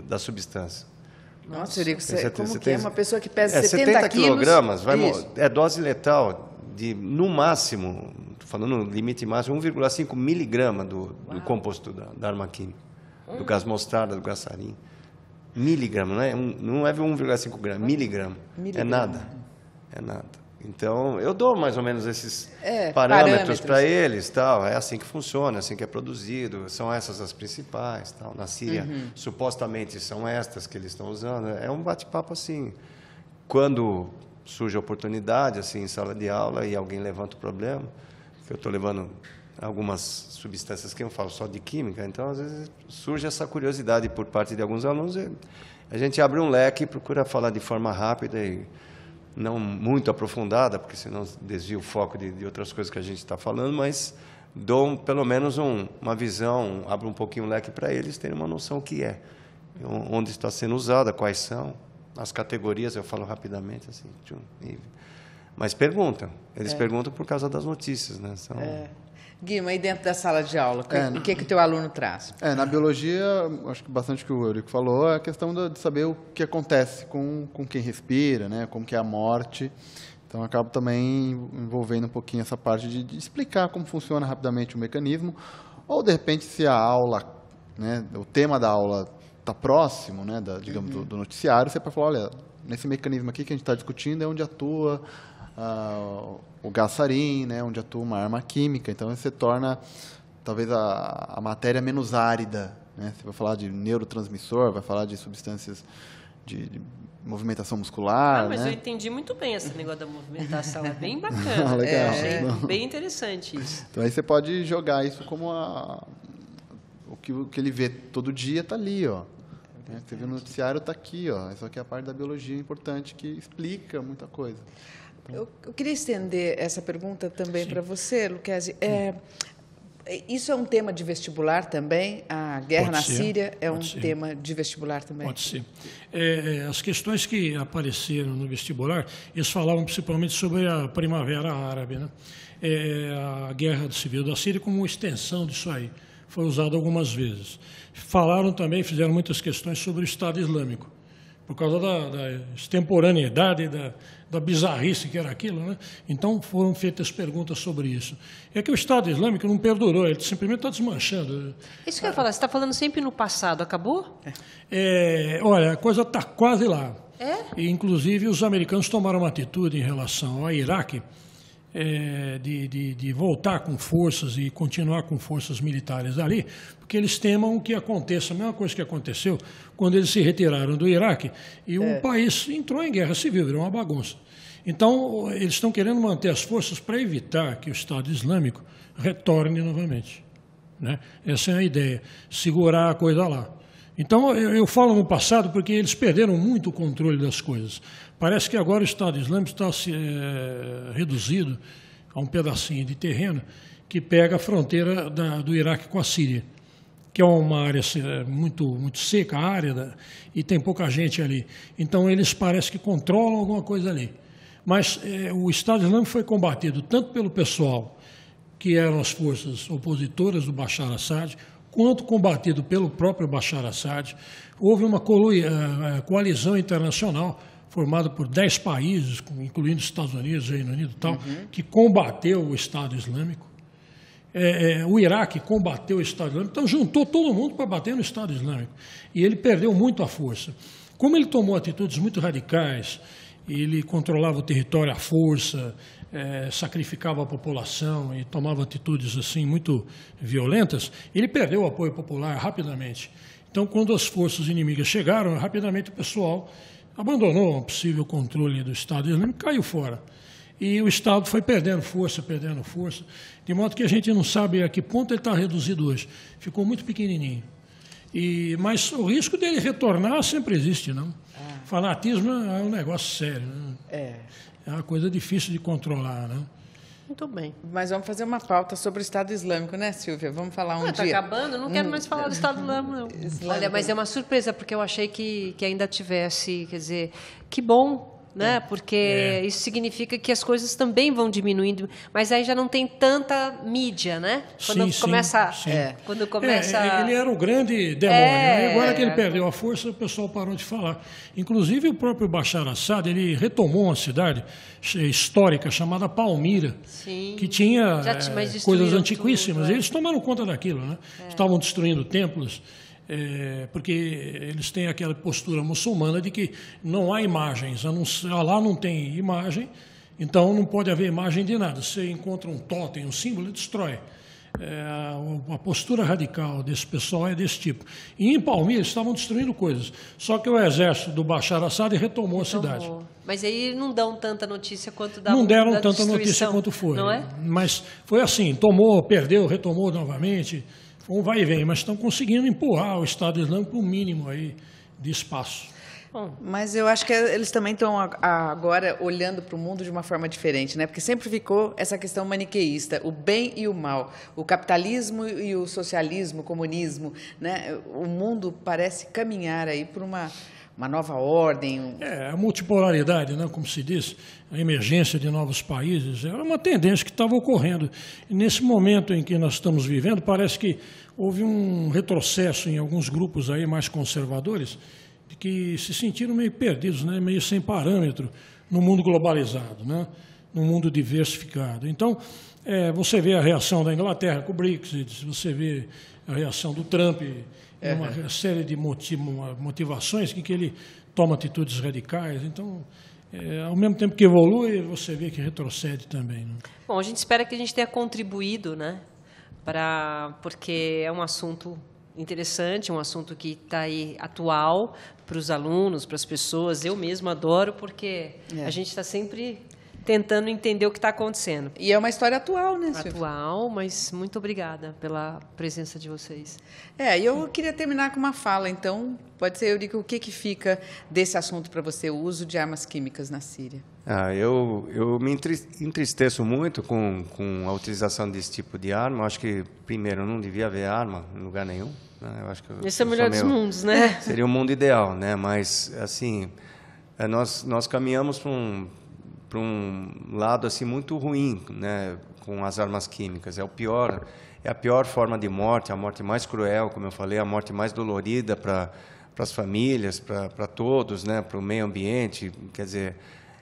Speaker 5: da substância.
Speaker 2: Nossa, Eurico, como que é uma pessoa que pesa
Speaker 5: 70 quilogramas,
Speaker 2: é
Speaker 5: dose letal de, no máximo, estou falando no limite máximo, 1,5 miligrama do composto da arma química, do gás mostarda, do gás sarin. Miligrama, não é 1,5 grama, miligrama. É nada. Então, eu dou mais ou menos esses parâmetros para eles, tal. É assim que funciona, é assim que é produzido, são essas as principais, tal. Na Síria, supostamente são estas que eles estão usando. É um bate-papo assim. Quando surge a oportunidade, assim, em sala de aula, e alguém levanta o problema, que eu estou levando algumas substâncias que eu falo só de química, então, às vezes, surge essa curiosidade por parte de alguns alunos, e a gente abre um leque e procura falar de forma rápida e não muito aprofundada, porque senão desvia o foco de outras coisas que a gente está falando, mas dou pelo menos uma visão, abro um pouquinho o leque para eles terem uma noção do que é, onde está sendo usada, quais são, as categorias, eu falo rapidamente, assim, mas perguntam, eles perguntam por causa das notícias, né?
Speaker 2: Guima, aí dentro da sala de aula, o que o teu aluno traz?
Speaker 6: Na biologia, acho que bastante que o Eurico falou, é a questão de saber o que acontece com quem respira, né, como que é a morte. Então, acabo também envolvendo um pouquinho essa parte de explicar como funciona rapidamente o mecanismo, ou, de repente, se a aula, né, o tema da aula está próximo, né, digamos, do noticiário, você pode falar, olha, nesse mecanismo aqui que a gente está discutindo é onde atua o gás sarin, né, onde atua uma arma química. Então, você torna, talvez, a matéria menos árida. Né? Você vai falar de neurotransmissor, vai falar de substâncias de movimentação muscular.
Speaker 1: Mas
Speaker 6: né?
Speaker 1: eu entendi muito bem esse negócio da movimentação. É bem bacana.
Speaker 6: Legal.
Speaker 1: Achei bem interessante isso.
Speaker 6: Então, aí você pode jogar isso como o que ele vê todo dia está ali, ó. Você vê no noticiário, está aqui, ó. Isso aqui é a parte da biologia importante que explica muita coisa.
Speaker 2: Eu queria estender essa pergunta também para você, Lucchesi. Isso é um tema de vestibular também? A guerra na Síria é um tema de vestibular também?
Speaker 4: Pode ser. As questões que apareceram no vestibular, eles falavam principalmente sobre a Primavera Árabe, né? A guerra civil da Síria como uma extensão disso aí. Foi usado algumas vezes. Falaram também, fizeram muitas questões sobre o Estado Islâmico, por causa da extemporaneidade, da bizarrice que era aquilo, né? Então foram feitas perguntas sobre isso. É que o Estado Islâmico não perdurou, ele simplesmente está desmanchando.
Speaker 1: Isso que eu ia falar, você está falando sempre no passado, acabou?
Speaker 4: Olha, a coisa está quase lá.
Speaker 1: É?
Speaker 4: E, inclusive, os americanos tomaram uma atitude em relação ao Iraque, de voltar com forças e continuar com forças militares ali, porque eles temam que aconteça a mesma coisa que aconteceu quando eles se retiraram do Iraque e o país entrou em guerra civil, virou uma bagunça. Então, eles estão querendo manter as forças para evitar que o Estado Islâmico retorne novamente, né? Essa é a ideia, segurar a coisa lá. Então, eu falo no passado porque eles perderam muito o controle das coisas. Parece que agora o Estado Islâmico está reduzido a um pedacinho de terreno que pega a fronteira do Iraque com a Síria, que é uma área muito, muito seca, árida, e tem pouca gente ali. Então, eles parecem que controlam alguma coisa ali. Mas o Estado Islâmico foi combatido tanto pelo pessoal, que eram as forças opositoras do Bashar al-Assad, quanto combatido pelo próprio Bashar al-Assad. Houve uma coalizão internacional formada por 10 países, incluindo os Estados Unidos, Reino Unido e tal, que combateu o Estado Islâmico. O Iraque combateu o Estado Islâmico, então juntou todo mundo para bater no Estado Islâmico. E ele perdeu muito a força. Como ele tomou atitudes muito radicais, ele controlava o território à força, sacrificava a população e tomava atitudes assim muito violentas, ele perdeu o apoio popular rapidamente. Então, quando as forças inimigas chegaram, rapidamente o pessoal abandonou o possível controle do Estado Islâmico e caiu fora. E o Estado foi perdendo força, de modo que a gente não sabe a que ponto ele está reduzido hoje. Ficou muito pequenininho. Mas o risco dele retornar sempre existe, não? Fanatismo é um negócio sério, né? É uma coisa difícil de controlar, né?
Speaker 1: Muito bem.
Speaker 2: Mas vamos fazer uma pauta sobre o Estado Islâmico, né, Silvia? Vamos falar dia.
Speaker 1: Está acabando, não quero mais falar do Estado Islâmico, não. Olha, mas é uma surpresa, porque eu achei que ainda tivesse, quer dizer, que bom, né? Porque isso significa que as coisas também vão diminuindo, mas aí já não tem tanta mídia, né? Quando começa. Quando começa.
Speaker 4: Ele era o grande demônio, né? Agora que ele perdeu a força, o pessoal parou de falar. Inclusive, o próprio Bashar al-Assad, ele retomou uma cidade histórica chamada Palmira, que tinha coisas antiquíssimas.
Speaker 1: Tudo,
Speaker 4: Eles tomaram conta daquilo, né? Estavam destruindo templos. Porque eles têm aquela postura muçulmana de que não há imagens, lá não tem imagem, então não pode haver imagem de nada. Se você encontra um tótem, um símbolo, ele destrói. A postura radical desse pessoal é desse tipo. E em Palmira estavam destruindo coisas, só que o exército do Bashar al-Assad retomou a cidade.
Speaker 1: Mas aí não dão tanta notícia quanto
Speaker 4: não deram tanta notícia quanto foi.
Speaker 1: Não é?
Speaker 4: Mas foi assim, tomou, perdeu, retomou novamente. Um vai e vem, mas estão conseguindo empurrar o Estado Islâmico para o mínimo aí de espaço.
Speaker 2: Bom, mas eu acho que eles também estão agora olhando para o mundo de uma forma diferente, né? Porque sempre ficou essa questão maniqueísta, o bem e o mal, o capitalismo e o socialismo, o comunismo, né? O mundo parece caminhar aí por uma nova ordem.
Speaker 4: A multipolaridade, né, como se diz, a emergência de novos países, era uma tendência que estava ocorrendo. E nesse momento em que nós estamos vivendo, parece que houve um retrocesso em alguns grupos aí mais conservadores, que se sentiram meio perdidos, né, meio sem parâmetro no mundo globalizado, né, no mundo diversificado. Então, você vê a reação da Inglaterra com o Brexit, você vê a reação do Trump, uma série de motivações que ele toma atitudes radicais. Então, ao mesmo tempo que evolui, você vê que retrocede também, né?
Speaker 1: Bom, a gente espera que a gente tenha contribuído, né, porque é um assunto interessante, um assunto que está aí atual para os alunos, para as pessoas. Eu mesmo adoro, porque a gente está sempre tentando entender o que está acontecendo.
Speaker 2: E é uma história atual, né, Silvia?
Speaker 1: Atual, mas muito obrigada pela presença de vocês.
Speaker 2: E eu queria terminar com uma fala, então, pode ser, Eurico, o que fica desse assunto para você, o uso de armas químicas na Síria?
Speaker 5: Eu me entristeço muito com a utilização desse tipo de arma. Eu acho que, primeiro, não devia haver arma em lugar nenhum. Né? Eu acho que
Speaker 1: esse é o melhor dos mundos, né?
Speaker 5: Seria o mundo ideal, né? Mas, assim, nós caminhamos para um lado assim muito ruim, né, com as armas químicas. É a pior forma de morte, a morte mais cruel, como eu falei, a morte mais dolorida para as famílias, para todos, né, para o meio ambiente. Quer dizer,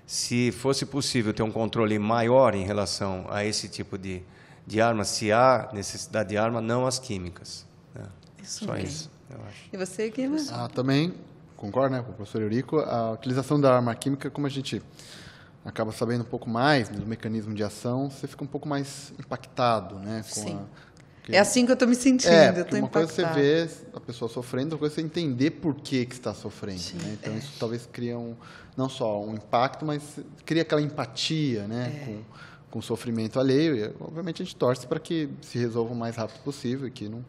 Speaker 5: se fosse possível ter um controle maior em relação a esse tipo de armas, se há necessidade de arma, não as químicas. Né? Só isso, eu acho.
Speaker 2: E você, Guima?
Speaker 6: Também concordo, né, com o professor Eurico. A utilização da arma química, como a gente acaba sabendo um pouco mais do mecanismo de ação, você fica um pouco mais impactado, né?
Speaker 2: É assim que eu estou me sentindo, eu estou impactada.
Speaker 6: Uma coisa é você ver a pessoa sofrendo, outra coisa é você entender por que está sofrendo. Né? Então, isso talvez cria não só um impacto, mas cria aquela empatia, né? Com o sofrimento alheio. E, obviamente, a gente torce para que se resolva o mais rápido possível e que não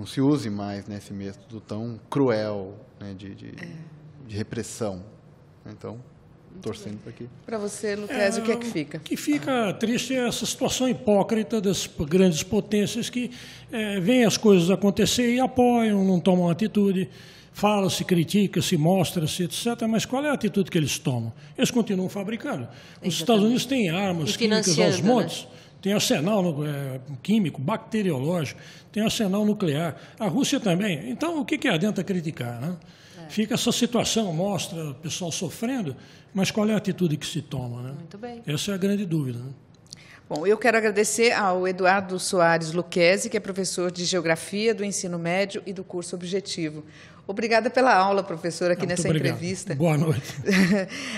Speaker 6: se use mais, né, esse método tão cruel, né, de repressão. Então, torcendo para aqui.
Speaker 2: Para você, Lucrezio, o que é que fica?
Speaker 4: O que fica triste é essa situação hipócrita das grandes potências que veem as coisas acontecer e apoiam, não tomam atitude, fala-se, critica-se, mostra-se, etc. Mas qual é a atitude que eles tomam? Eles continuam fabricando. Os Estados Unidos têm armas químicas aos montes, né? Tem arsenal químico, bacteriológico, tem arsenal nuclear. A Rússia também. Então, o que adianta criticar, né? Fica essa situação, mostra o pessoal sofrendo, mas qual é a atitude que se toma? Né?
Speaker 1: Muito bem.
Speaker 4: Essa é a grande dúvida. Né?
Speaker 2: Bom, eu quero agradecer ao Eduardo Soares Lucchesi, que é professor de Geografia do Ensino Médio e do curso Objetivo. Obrigada pela aula, professor, aqui nessa entrevista.
Speaker 4: Boa noite.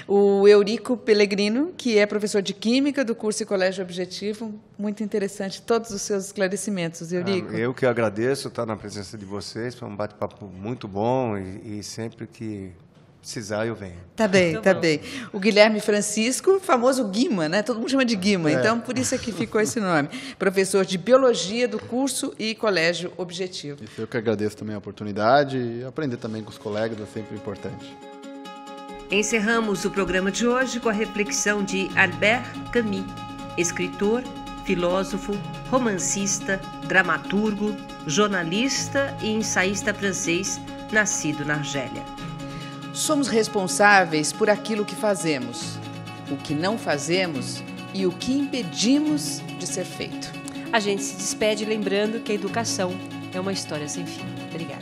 Speaker 2: O Eurico Pellegrino, que é professor de Química do curso e Colégio Objetivo. Muito interessante todos os seus esclarecimentos, Eurico.
Speaker 5: Eu que agradeço estar na presença de vocês. Foi um bate-papo muito bom e sempre que precisar, eu venho.
Speaker 2: Tá bem, tá bem. O Guilherme Francisco, famoso Guima, né? Todo mundo chama de Guima, então por isso é que ficou esse nome. Professor de Biologia do curso e Colégio Objetivo.
Speaker 6: Eu que agradeço também a oportunidade e aprender também com os colegas é sempre importante.
Speaker 1: Encerramos o programa de hoje com a reflexão de Albert Camus, escritor, filósofo, romancista, dramaturgo, jornalista e ensaísta francês, nascido na Argélia.
Speaker 2: Somos responsáveis por aquilo que fazemos, o que não fazemos e o que impedimos de ser feito.
Speaker 1: A gente se despede lembrando que a educação é uma história sem fim. Obrigada.